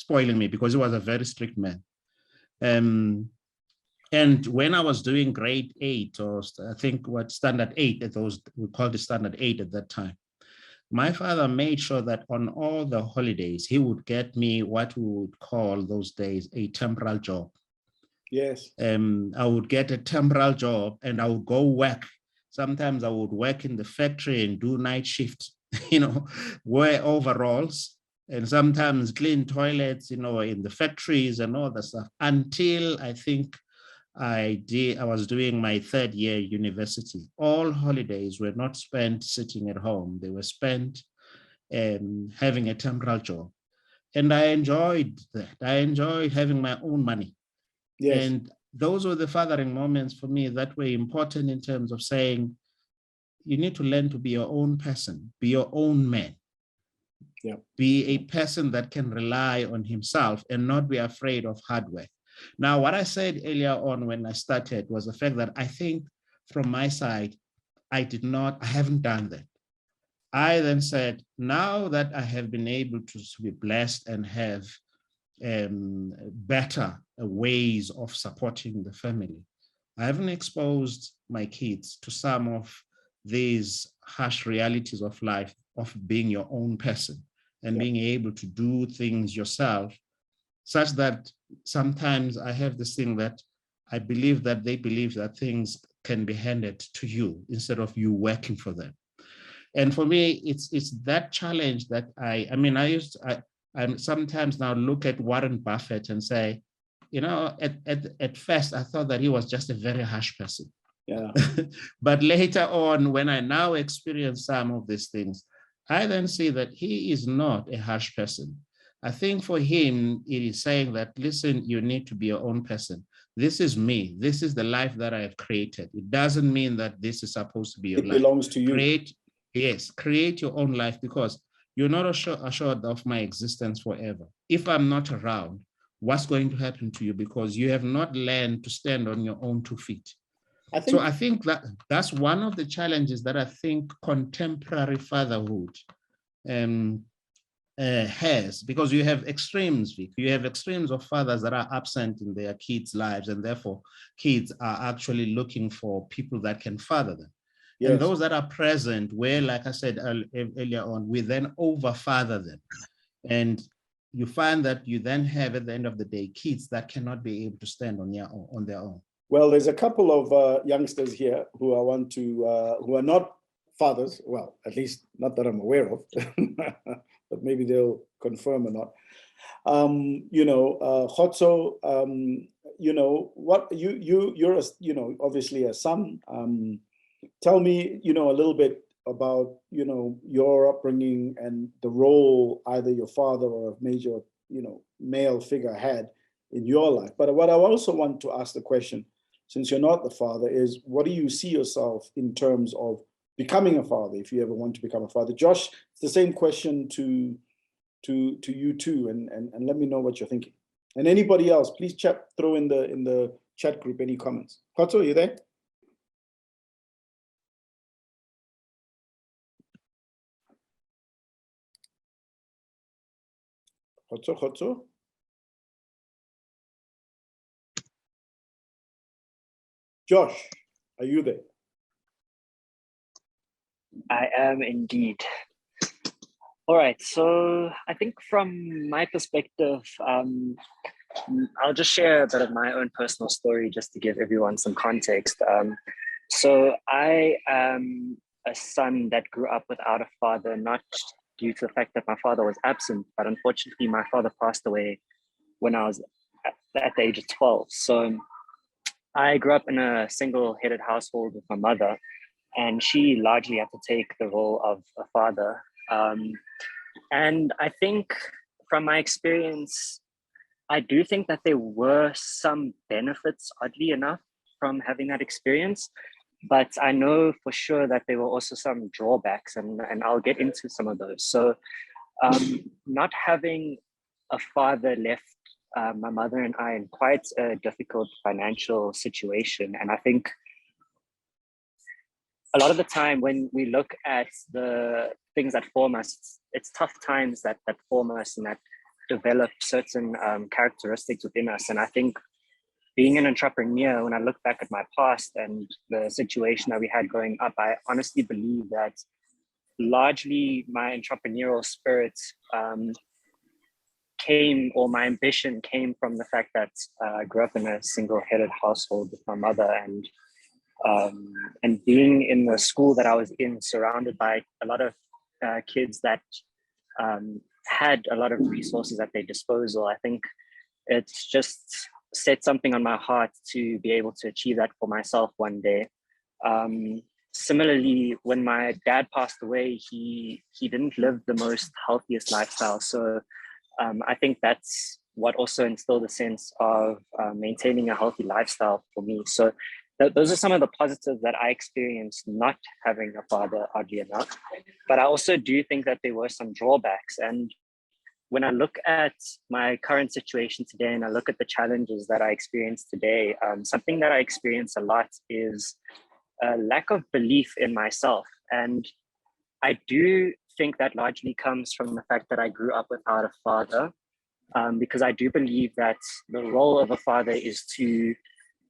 because he was a very strict man. And when I was doing grade 8, or I think what standard 8, at those, we called it standard 8 at that time, my father made sure that on all the holidays, he would get me what we would call those days a temporal job. Yes. I would get a temporal job and I would go work. Sometimes I would work in the factory and do night shift, wear overalls, and sometimes clean toilets, in the factories and all that stuff, until I think I was doing my 3rd year university. All holidays were not spent sitting at home. They were spent having a temporal job. And I enjoyed that. I enjoyed having my own money. Yes. And those were the fathering moments for me that were important in terms of saying, you need to learn to be your own person, be your own man. Yeah. Be a person that can rely on himself and not be afraid of hard work. Now, what I said earlier on when I started was the fact that I think from my side, I haven't done that. I then said, now that I have been able to be blessed and have better ways of supporting the family, I haven't exposed my kids to some of these harsh realities of life, of being your own person and being able to do things yourself, such that sometimes I have this thing that I believe that they believe that things can be handed to you instead of you working for them. And for me, it's that challenge that I sometimes now look at Warren Buffett and say, at first I thought that he was just a very harsh person. Yeah. But later on, when I now experience some of these things, I then see that he is not a harsh person. I think for him, it is saying that, listen, you need to be your own person. This is me. This is the life that I have created. It doesn't mean that this is supposed to be your life. It belongs to you. Create your own life, because you're not assured of my existence forever. If I'm not around, what's going to happen to you? Because you have not learned to stand on your own 2 feet. I think that's one of the challenges that I think contemporary fatherhood has, because you have extremes, Vic. You have extremes of fathers that are absent in their kids' lives, and therefore kids are actually looking for people that can father them. Yes. And those that are present, where, like I said earlier on, we then over-father them. And you find that you then have, at the end of the day, kids that cannot be able to stand on their own. Well, there's a couple of youngsters here who I want to, who are not fathers, well, at least not that I'm aware of, but maybe they'll confirm or not. Khotso, what you're obviously a son. Tell me, a little bit about, your upbringing and the role either your father or a major, male figure had in your life. But what I also want to ask the question, since you're not the father, is what do you see yourself in terms of becoming a father, if you ever want to become a father? Josh, it's the same question to you too, and let me know what you're thinking. And anybody else, please throw in the chat group any comments. Khotso, are you there? Khotso? Josh, are you there? I am indeed. All right, so I think from my perspective, I'll just share a bit of my own personal story just to give everyone some context. So I am a son that grew up without a father, not due to the fact that my father was absent, but unfortunately my father passed away when I was at the age of 12. So I grew up in a single-headed household with my mother, and she largely had to take the role of a father. And I think from my experience, I do think that there were some benefits, oddly enough, from having that experience. But I know for sure that there were also some drawbacks, and I'll get into some of those. So not having a father left my mother and I in quite a difficult financial situation. And I think a lot of the time when we look at the things that form us, it's tough times that form us and that develop certain characteristics within us. And I think being an entrepreneur, when I look back at my past and the situation that we had growing up, I honestly believe that largely my entrepreneurial spirit came, or my ambition came from the fact that I grew up in a single-headed household with my mother, and being in the school that I was in, surrounded by a lot of kids that had a lot of resources at their disposal. I think it's just set something on my heart to be able to achieve that for myself one day. Similarly, when my dad passed away, he didn't live the most healthiest lifestyle. So I think that's what also instilled a sense of maintaining a healthy lifestyle for me. So those are some of the positives that I experienced not having a father, oddly enough. But I also do think that there were some drawbacks. And when I look at my current situation today and I look at the challenges that I experience today, something that I experience a lot is a lack of belief in myself. And I do think that largely comes from the fact that I grew up without a father, because I do believe that the role of a father is to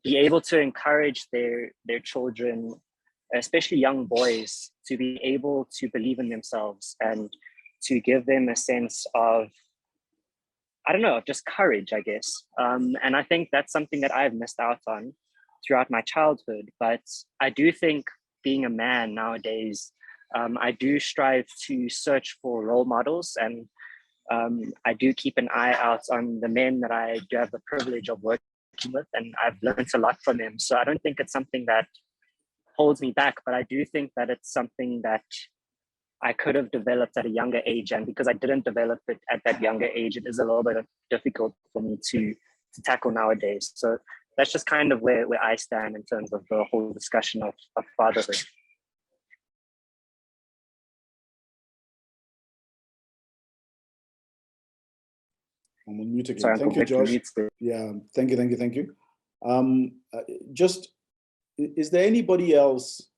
be able to encourage their children, especially young boys, to be able to believe in themselves and to give them a sense of, I don't know, just courage, I guess. And I think that's something that I've missed out on throughout my childhood. But I do think being a man nowadays, I do strive to search for role models, and I do keep an eye out on the men that I do have the privilege of working with, and I've learned a lot from them. So I don't think it's something that holds me back, but I do think that it's something that I could have developed at a younger age. And because I didn't develop it at that younger age, it is a little bit difficult for me to tackle nowadays. So that's just kind of where I stand in terms of the whole discussion of fatherhood. I'm on mute again. Sorry, Thank you, Josh. Yeah, thank you. Just, is there anybody else,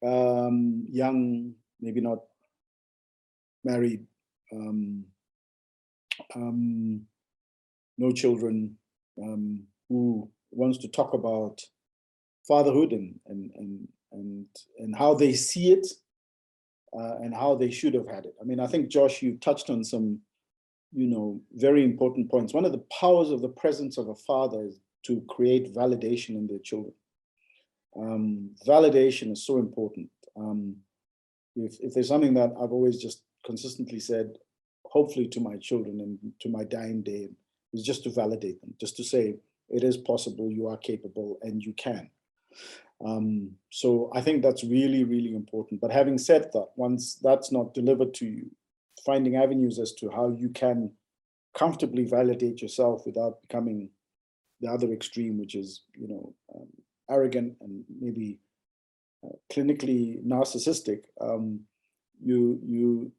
young, maybe not married, no children, who wants to talk about fatherhood and how they see it, and how they should have had it? I mean, I think, Josh, you touched on some, very important points. One of the powers of the presence of a father is to create validation in their children. Validation is so important. If there's something that I've always just consistently said, hopefully to my children and to my dying day, is just to validate them, just to say, it is possible, you are capable, and you can. So I think that's really, really important. But having said that, once that's not delivered to you, finding avenues as to how you can comfortably validate yourself without becoming the other extreme, which is, arrogant and maybe clinically narcissistic. You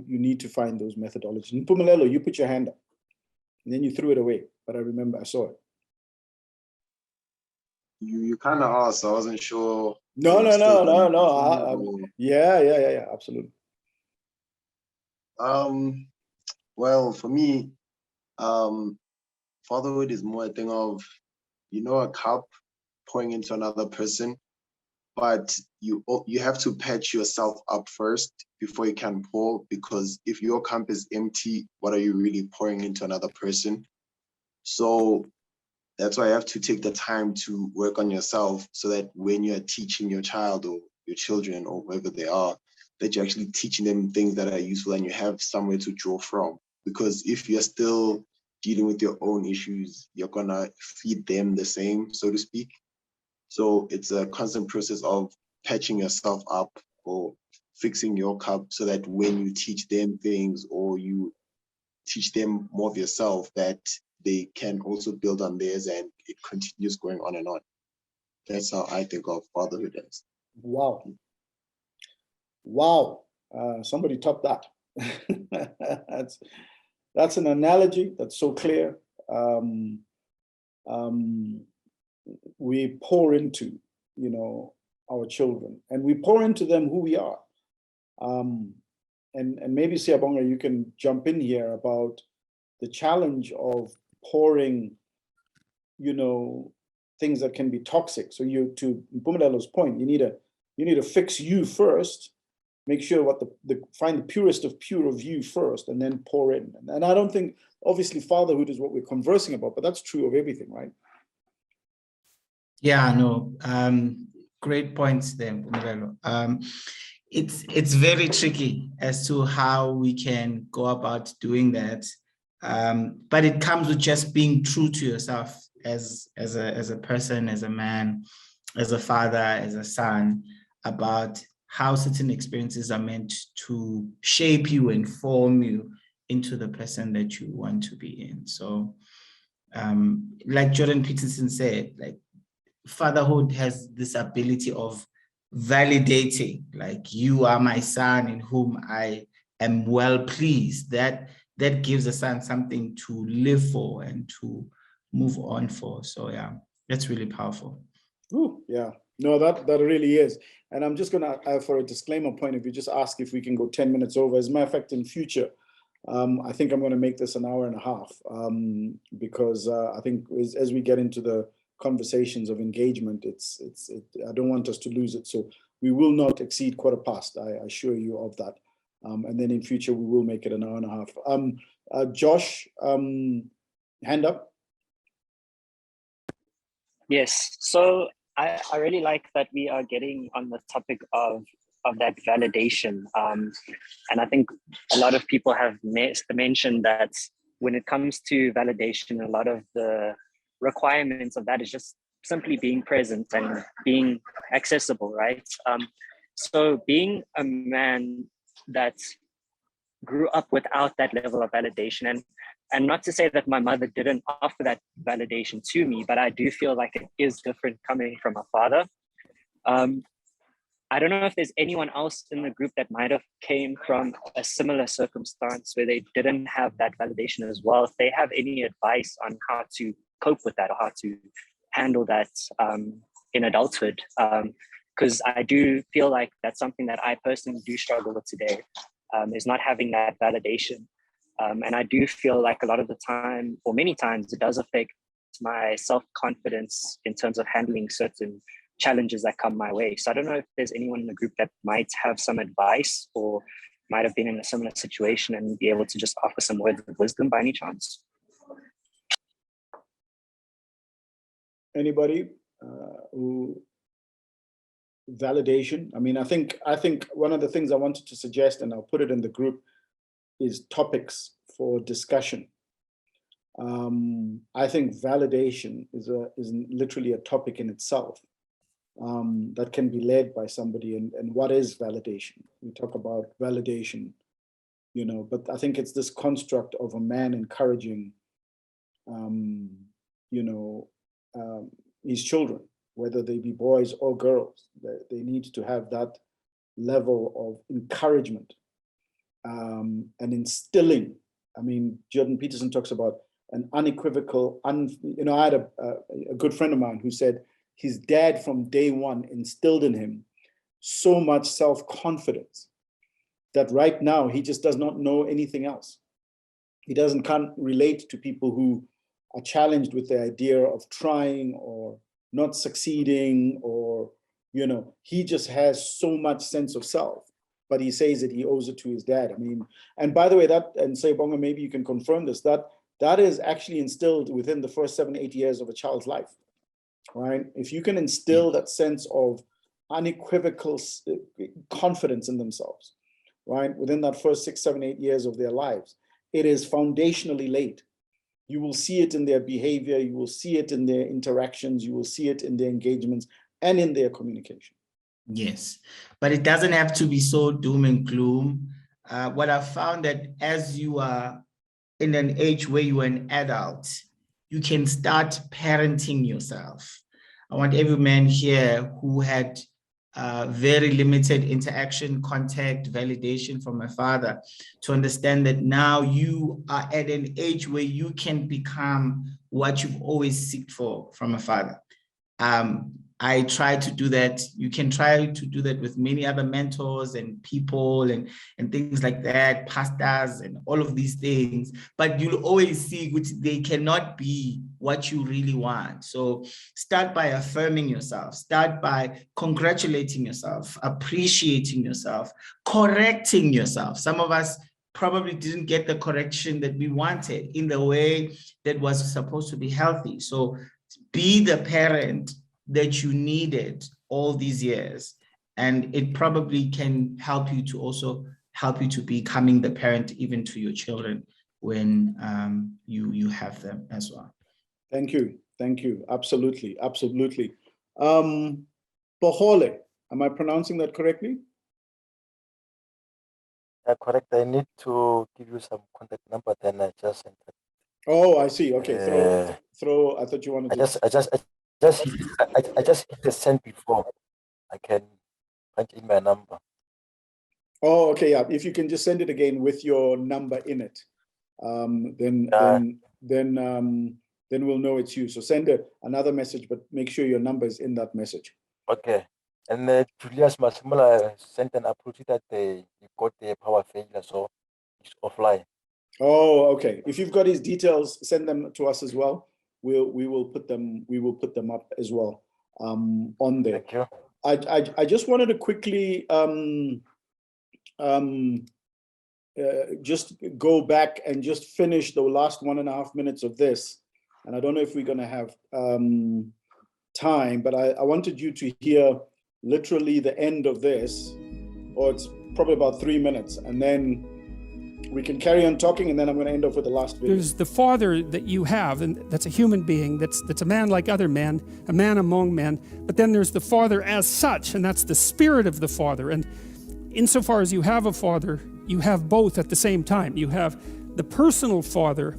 need to find those methodologies. And Pumelelo, you put your hand up, and then you threw it away. But I remember I saw it. You kind of asked, so I wasn't sure. No. Yeah, absolutely. Well, for me, fatherhood is more a thing of, a cup pouring into another person, but you have to patch yourself up first before you can pour, because if your cup is empty, what are you really pouring into another person? So that's why you have to take the time to work on yourself, so that when you're teaching your child or your children or whoever they are, that you're actually teaching them things that are useful and you have somewhere to draw from. Because if you're still dealing with your own issues, you're gonna feed them the same, so to speak. So it's a constant process of patching yourself up or fixing your cup, so that when you teach them things or you teach them more of yourself, that they can also build on theirs and it continues going on and on. That's how I think of fatherhood as. Wow. Somebody top that. That's an analogy that's so clear. We pour into, our children, and we pour into them who we are. And maybe Siyabonga, you can jump in here about the challenge of pouring, things that can be toxic. So to Mpumelelo's point, you need to fix you first, make sure find the purest of pure of you first, and then pour in. And I don't think, obviously, fatherhood is what we're conversing about, but that's true of everything, right? Yeah, no, great points there, Mpumelelo. It's very tricky as to how we can go about doing that. But it comes with just being true to yourself as a person, as a man, as a father, as a son, about how certain experiences are meant to shape you and form you into the person that you want to be in. So like Jordan Peterson said, like, fatherhood has this ability of validating, like, you are my son in whom I am well pleased. That gives a son something to live for and to move on for. So yeah, that's really powerful. Ooh, yeah, no, that really is. And I'm just gonna, for a disclaimer point of view, just ask if we can go 10 minutes over. As a matter of fact, in future, I think I'm gonna make this an hour and a half, because I think as we get into the conversations of engagement, I don't want us to lose it. So we will not exceed 15:15. I assure you of that. And then in future, we will make it an hour and a half. Josh, hand up. Yes, so I really like that we are getting on the topic of that validation. And I think a lot of people have mentioned that when it comes to validation, a lot of the requirements of that is just simply being present and being accessible, right? So being a man that grew up without that level of validation, and not to say that my mother didn't offer that validation to me, but I do feel like it is different coming from a father. I don't know if there's anyone else in the group that might have came from a similar circumstance where they didn't have that validation as well. If they have any advice on how to cope with that or how to handle that in adulthood, because I do feel like that's something that I personally do struggle with today, is not having that validation. And I do feel like a lot of the time, or many times, it does affect my self-confidence in terms of handling certain challenges that come my way. So I don't know if there's anyone in the group that might have some advice or might have been in a similar situation and be able to just offer some words of wisdom by any chance. Anybody who validation? I mean, I think one of the things I wanted to suggest, and I'll put it in the group, is topics for discussion. I think validation is literally a topic in itself, that can be led by somebody. And what is validation? We talk about validation, but I think it's this construct of a man encouraging, his children, whether they be boys or girls. They need to have that level of encouragement, and instilling. I mean, Jordan Peterson talks about an unequivocal, I had a good friend of mine who said his dad from day one instilled in him so much self-confidence that right now he just does not know anything else. He can't relate to people who are challenged with the idea of trying or not succeeding, or, he just has so much sense of self. But he says that he owes it to his dad. I mean, and by the way, and Siyabonga, maybe you can confirm this, that is actually instilled within the first 7-8 years of a child's life, right? If you can instill that sense of unequivocal confidence in themselves, right, within that first 6, 7, 8 years of their lives, it is foundationally laid. You will see it in their behavior, you will see it in their interactions, you will see it in their engagements and in their communication. Yes, but it doesn't have to be so doom and gloom. What I've found that as you are in an age where you are an adult, you can start parenting yourself. I want every man here who had very limited interaction, contact, validation from a father to understand that now you are at an age where you can become what you've always sought for from a father. I try to do that. You can try to do that with many other mentors and people and things like that, pastors and all of these things, but you'll always see which they cannot be what you really want. So start by affirming yourself, start by congratulating yourself, appreciating yourself, correcting yourself. Some of us probably didn't get the correction that we wanted in the way that was supposed to be healthy. So be the parent that you needed all these years. And it probably can help you to also help you to becoming the parent even to your children when you have them as well. Thank you. Thank you. Absolutely. Absolutely. Pohole, am I pronouncing that correctly? Yeah, correct. I need to give you some contact number, then I just sent it. Oh, I see. Okay. Throw. I thought you wanted to. I just hit the send before. I can punch in my number. Oh, okay. Yeah. If you can just send it again with your number in it, then we'll know it's you. So send another message, but make sure your number is in that message. Okay. And Julius Masimola sent an approach that he got the power failure, so it's offline. Oh, okay. If you've got his details, send them to us as well. We will put them up as well on there. Thank you. I just wanted to quickly just go back and just finish the last 1.5 minutes of this. And I don't know if we're going to have time, but I wanted you to hear literally the end of this, or it's probably about 3 minutes, and then we can carry on talking, and then I'm going to end off with the last video. There's the father that you have, and that's a human being, that's a man like other men, a man among men, but then there's the father as such, and that's the spirit of the father. And insofar as you have a father, you have both at the same time. You have the personal father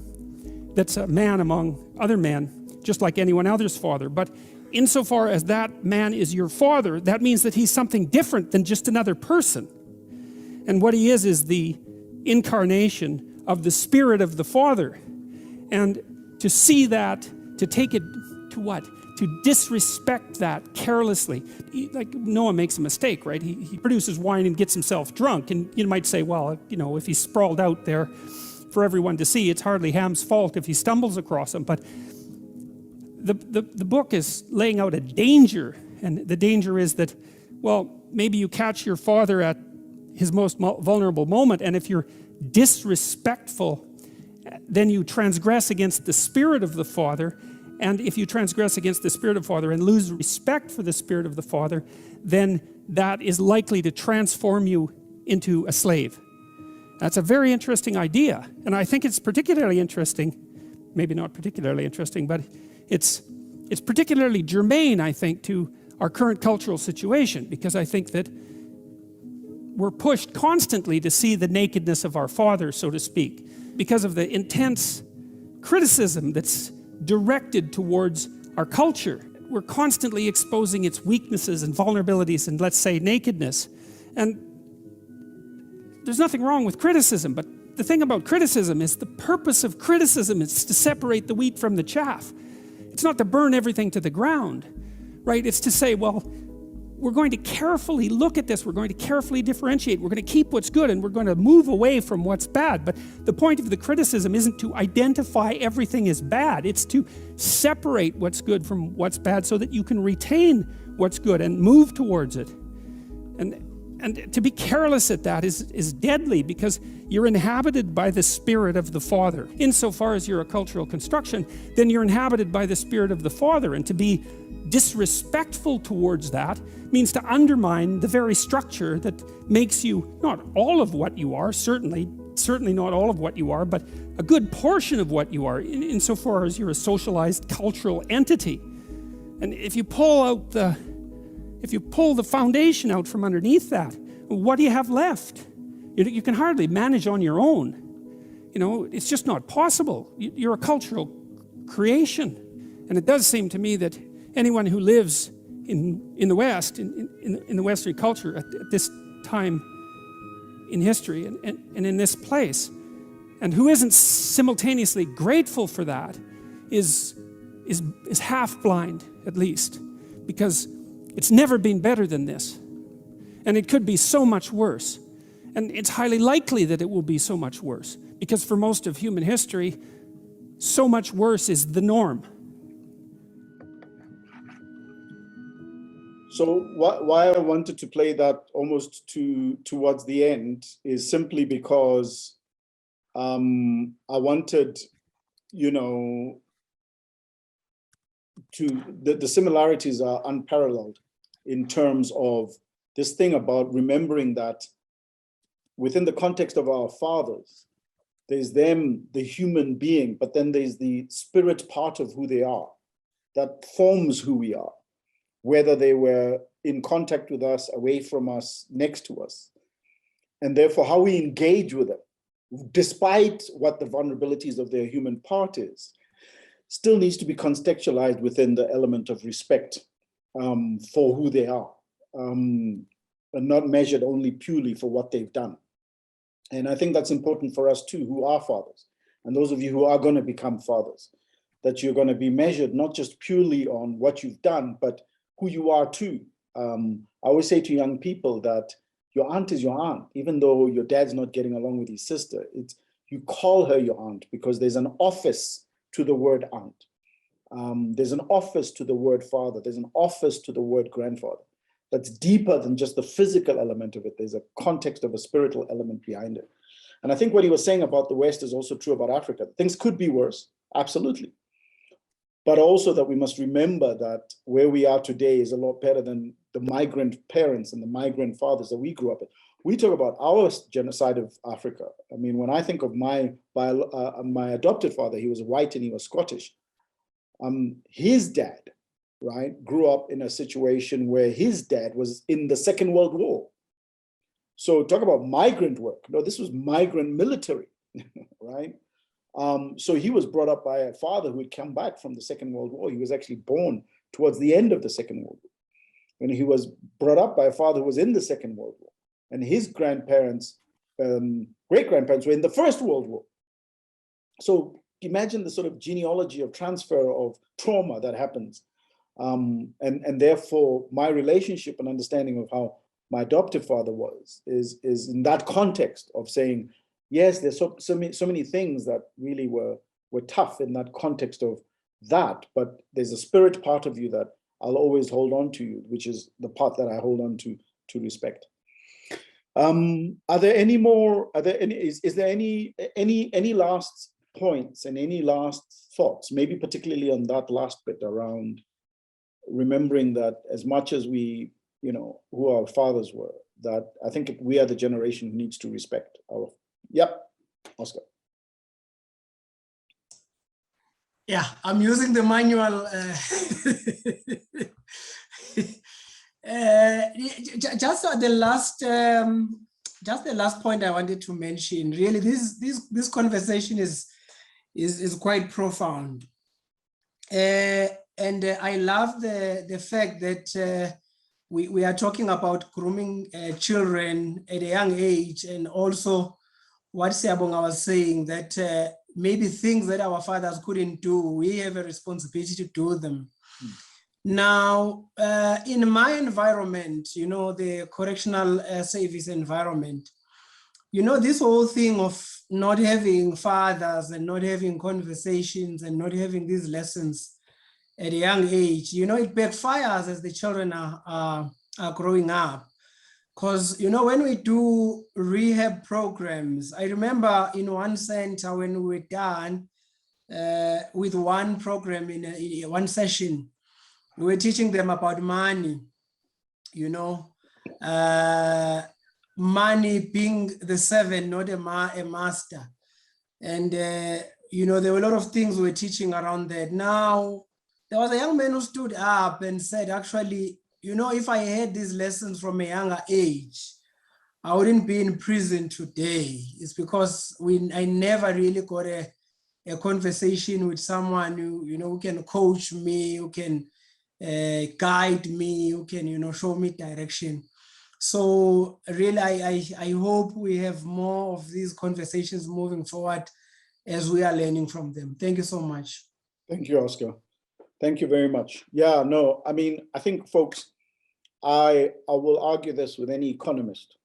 that's a man among other men, just like anyone else's father, but insofar as that man is your father, that means that he's something different than just another person. And what he is the incarnation of the spirit of the Father. And to see that, to take it to what? To disrespect that carelessly. Like Noah makes a mistake, right? He produces wine and gets himself drunk. And you might say, well, you know, if he's sprawled out there for everyone to see, it's hardly Ham's fault if he stumbles across him. But the book is laying out a danger, and the danger is that, well, maybe you catch your father at his most vulnerable moment, and if you're disrespectful, then you transgress against the spirit of the Father, and if you transgress against the spirit of the Father and lose respect for the spirit of the Father, then that is likely to transform you into a slave. That's a very interesting idea, and I think it's particularly interesting, maybe not particularly interesting, but it's particularly germane, I think, to our current cultural situation, because I think that we're pushed constantly to see the nakedness of our father, so to speak, because of the intense criticism that's directed towards our culture. We're constantly exposing its weaknesses and vulnerabilities and, let's say, nakedness. And there's nothing wrong with criticism, but the thing about criticism is the purpose of criticism is to separate the wheat from the chaff. It's not to burn everything to the ground, right? It's to say, well, we're going to carefully look at this. We're going to carefully differentiate. We're going to keep what's good and we're going to move away from what's bad. But the point of the criticism isn't to identify everything as bad. It's to separate what's good from what's bad so that you can retain what's good and move towards it. And to be careless at that is deadly, because you're inhabited by the spirit of the Father. Insofar as you're a cultural construction, then you're inhabited by the spirit of the Father. And to be disrespectful towards that means to undermine the very structure that makes you not all of what you are, certainly not all of what you are, but a good portion of what you are, insofar as you're a socialized cultural entity. And if you pull the foundation out from underneath that, what do you have left? You can hardly manage on your own. You know, it's just not possible. You're a cultural creation. And it does seem to me that anyone who lives in the West, in the Western culture at this time in history and in this place, and who isn't simultaneously grateful for that, is half blind, at least. because it's never been better than this. And it could be so much worse. And it's highly likely that it will be so much worse, because for most of human history, so much worse is the norm. So why I wanted to play that almost towards the end is simply because I wanted, you know, the similarities are unparalleled in terms of this thing about remembering that within the context of our fathers, there's them, the human being, but then there's the spirit part of who they are that forms who we are, whether they were in contact with us, away from us, next to us. And therefore, how we engage with them, despite what the vulnerabilities of their human part is, still needs to be contextualized within the element of respect for who they are, and not measured only purely for what they've done. And I think that's important for us too, who are fathers, and those of you who are going to become fathers, that you're going to be measured not just purely on what you've done, but who you are too. I always say to young people that your aunt is your aunt, even though your dad's not getting along with his sister. You call her your aunt because there's an office to the word aunt. There's an office to the word father. There's an office to the word grandfather. That's deeper than just the physical element of it. There's a context of a spiritual element behind it. And I think what he was saying about the West is also true about Africa. Things could be worse, absolutely. But also that we must remember that where we are today is a lot better than the migrant parents and the migrant fathers that we grew up with. We talk about our genocide of Africa. I mean, when I think of my adopted father, he was white and he was Scottish. His dad, right, grew up in a situation where his dad was in the Second World War. So talk about migrant work. No, this was migrant military, right? So he was brought up by a father who had come back from the Second World War. He was actually born towards the end of the Second World War. And he was brought up by a father who was in the Second World War. And his grandparents, great-grandparents were in the First World War. So imagine the sort of genealogy of transfer of trauma that happens. And therefore, my relationship and understanding of how my adoptive father was is in that context of saying, yes, there's so many things that really were tough in that context of that, but there's a spirit part of you that I'll always hold on to you, which is the part that I hold on to respect. Are there any more? Is there any last points and any last thoughts? Maybe particularly on that last bit around remembering that as much as we, who our fathers were, that I think we are the generation who needs to respect our. Yep, Oscar. Yeah, I'm using the manual. Just the last point I wanted to mention. Really, this conversation is quite profound, and I love the fact that we are talking about grooming children at a young age, and also what Siabonga was saying, that maybe things that our fathers couldn't do, we have a responsibility to do them. Now, in my environment, the correctional service environment, this whole thing of not having fathers and not having conversations and not having these lessons at a young age, it backfires as the children are growing up. Because, when we do rehab programs, I remember in one center when we were done with one program in one session, we were teaching them about money, money being the servant, not a master. And, there were a lot of things we were teaching around that. Now, there was a young man who stood up and said, actually, if I had these lessons from a younger age, I wouldn't be in prison today. It's because I never really got a conversation with someone who can coach me, who can guide me, who can, show me direction. So really, I hope we have more of these conversations moving forward as we are learning from them. Thank you so much. Thank you, Oscar. Thank you very much. Yeah, no, I mean, I think, folks, I will argue this with any economist,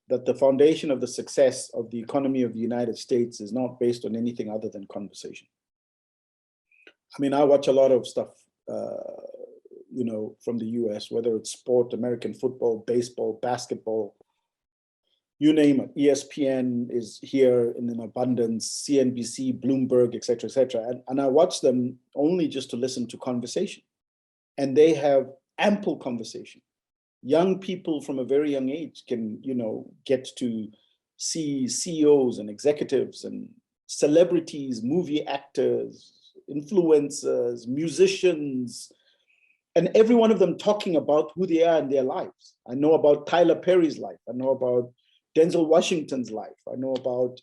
that the foundation of the success of the economy of the United States is not based on anything other than conversation. I mean, I watch a lot of stuff, you know, from the US, whether it's sport, American football, baseball, basketball, you name it. ESPN is here in an abundance, CNBC, Bloomberg, et cetera, and I watch them only just to listen to conversation. And they have ample conversation. Young people from a very young age can, you know, get to see CEOs and executives and celebrities, movie actors, influencers, musicians, and every one of them talking about who they are in their lives. I know about Tyler Perry's life. I know about Denzel Washington's life. I know about,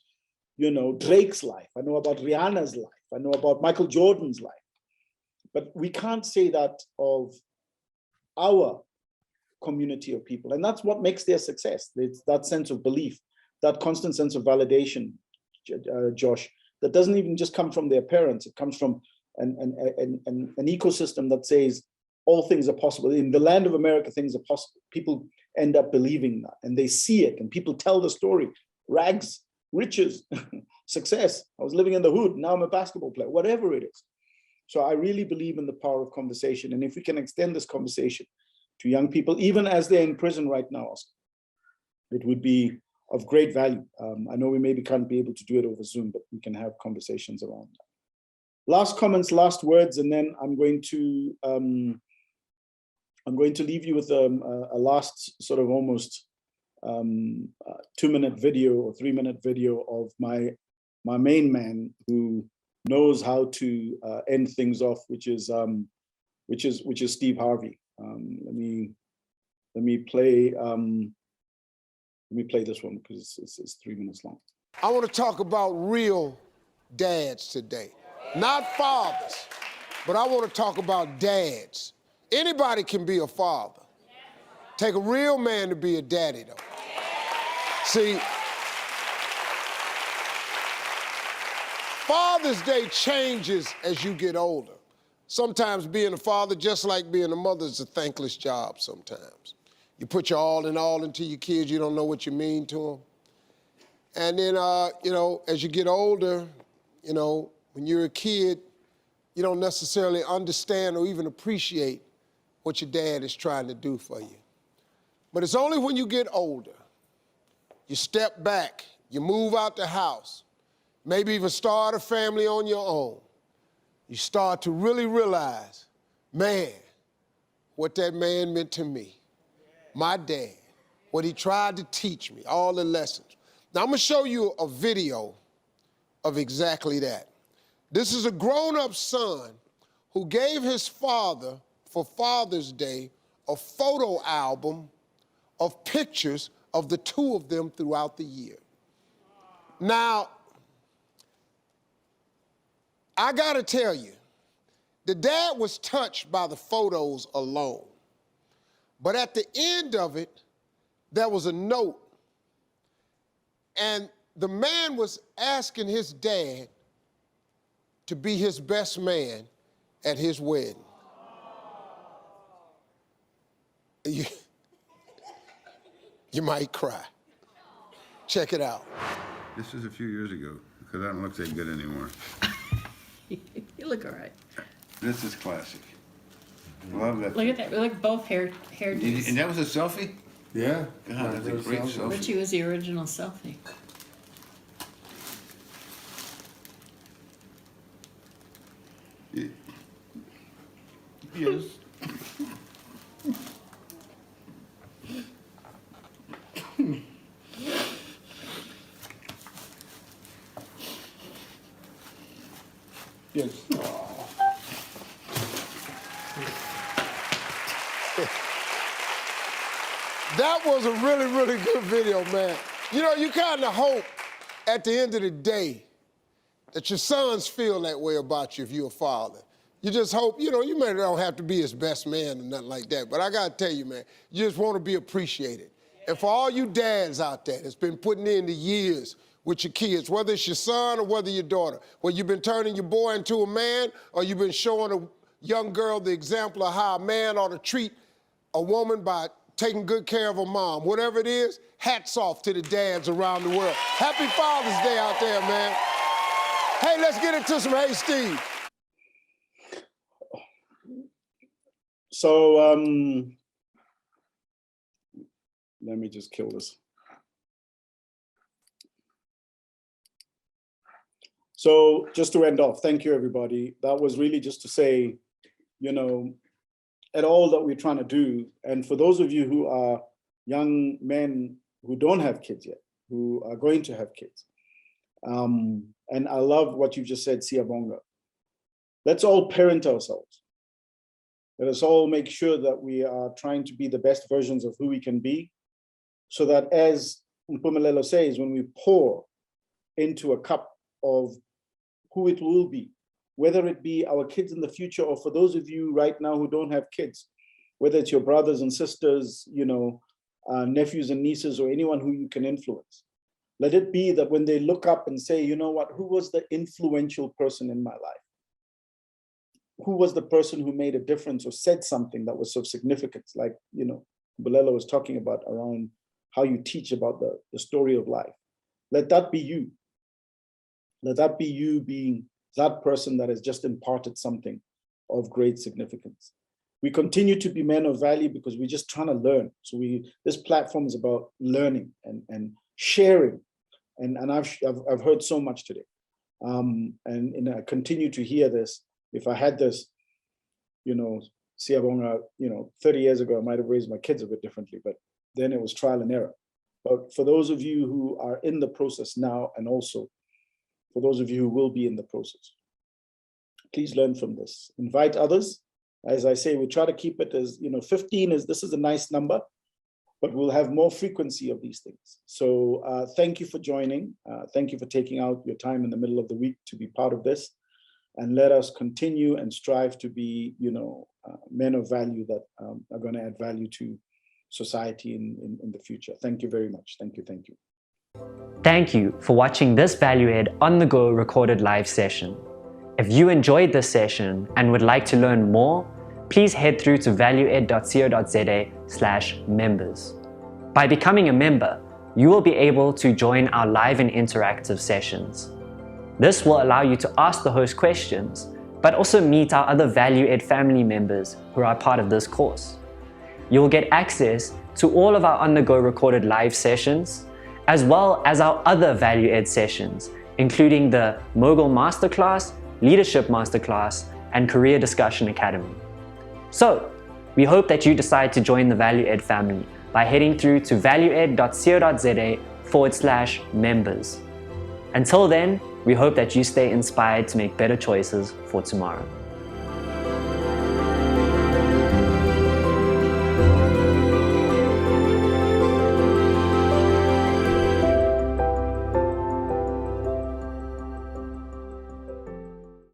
you know, Drake's life. I know about Rihanna's life. I know about Michael Jordan's life. But we can't say that of our community of people. And that's what makes their success. It's that sense of belief, that constant sense of validation, Josh, that doesn't even just come from their parents. It comes from an ecosystem that says all things are possible. In the land of America, things are possible. People end up believing that, and they see it, and people tell the story. Rags, riches, success. I was living in the hood, now I'm a basketball player, whatever it is. So I really believe in the power of conversation. And if we can extend this conversation to young people, even as they're in prison right now, Oscar, it would be of great value. I know we maybe can't be able to do it over Zoom, but we can have conversations around that. Last comments, last words, and then I'm going to leave you with a last sort of almost 2-minute video or 3-minute video of my main man who knows how to end things off, which is Steve Harvey. Let me play this one because it's 3 minutes long. I want to talk about real dads today, not fathers, but I want to talk about dads. Anybody can be a father. Take a real man to be a daddy, though. See, Father's Day changes as you get older. Sometimes being a father, just like being a mother, is a thankless job sometimes. You put your all into your kids, you don't know what you mean to them. And then, you know, as you get older, you know, when you're a kid, you don't necessarily understand or even appreciate what your dad is trying to do for you. But it's only when you get older, you step back, you move out the house, maybe even start a family on your own, you start to really realize, man, what that man meant to me, my dad, what he tried to teach me, all the lessons. Now I'm gonna show you a video of exactly that. This is a grown-up son who gave his father, for Father's Day, a photo album of pictures of the two of them throughout the year. Now, I gotta tell you, the dad was touched by the photos alone. But at the end of it, there was a note. And the man was asking his dad to be his best man at his wedding. You might cry. Check it out. This was a few years ago, because I don't look that good anymore. You look all right. This is classic. Love that. Look at that. Look at both hairdos. And that was a selfie? Yeah. God, that's a great selfie. Richie was the original selfie. Yes. Yes. That was a really, really good video, man. You know, you kind of hope at the end of the day that your sons feel that way about you if you're a father. You just hope, you know, you may don't have to be his best man or nothing like that, but I gotta tell you, man, you just want to be appreciated. And for all you dads out there that's been putting in the years with your kids, whether it's your son or whether your daughter, whether you've been turning your boy into a man or you've been showing young girl the example of how a man ought to treat a woman by taking good care of a mom. Whatever it is, hats off to the dads around the world. Happy Father's Day out there, man. Hey, let's get into some Hey Steve. So let me just kill this. So just to end off, thank you, everybody. That was really just to say, you know, at all that we're trying to do. And for those of you who are young men who don't have kids yet, who are going to have kids. And I love what you just said, Siyabonga. Let's all parent ourselves. Let us all make sure that we are trying to be the best versions of who we can be, so that, as Mpumelelo says, when we pour into a cup of who it will be, whether it be our kids in the future, or for those of you right now who don't have kids, whether it's your brothers and sisters, you know, nephews and nieces, or anyone who you can influence. Let it be that when they look up and say, you know what, who was the influential person in my life? Who was the person who made a difference or said something that was of significance? Like, you know, Bulelo was talking about around how you teach about the story of life. Let that be you. Let that be you being that person that has just imparted something of great significance. We continue to be men of value because we're just trying to learn. So this platform is about learning and sharing. And I've heard so much today. And I continue to hear this. If I had this, you know, Siyabonga, you know, 30 years ago, I might have raised my kids a bit differently, but then it was trial and error. But for those of you who are in the process now, and also for those of you who will be in the process, please learn from this. Invite others. As I say, we try to keep it as, you know, 15 this is a nice number, but we'll have more frequency of these things. So thank you for joining. Thank you for taking out your time in the middle of the week to be part of this. And let us continue and strive to be, you know, men of value that are going to add value to society in the future. Thank you very much. Thank you. Thank you. Thank you for watching this ValueEd on the go recorded live session. If you enjoyed this session and would like to learn more, please head through to valueed.co.za/members. By becoming a member, you will be able to join our live and interactive sessions. This will allow you to ask the host questions, but also meet our other ValueEd family members who are part of this course. You will get access to all of our on-the-go recorded live sessions, as well as our other ValueEd sessions, including the Mogul Masterclass, Leadership Masterclass, and Career Discussion Academy. So, we hope that you decide to join the ValueEd family by heading through to valueed.co.za/members. Until then, we hope that you stay inspired to make better choices for tomorrow.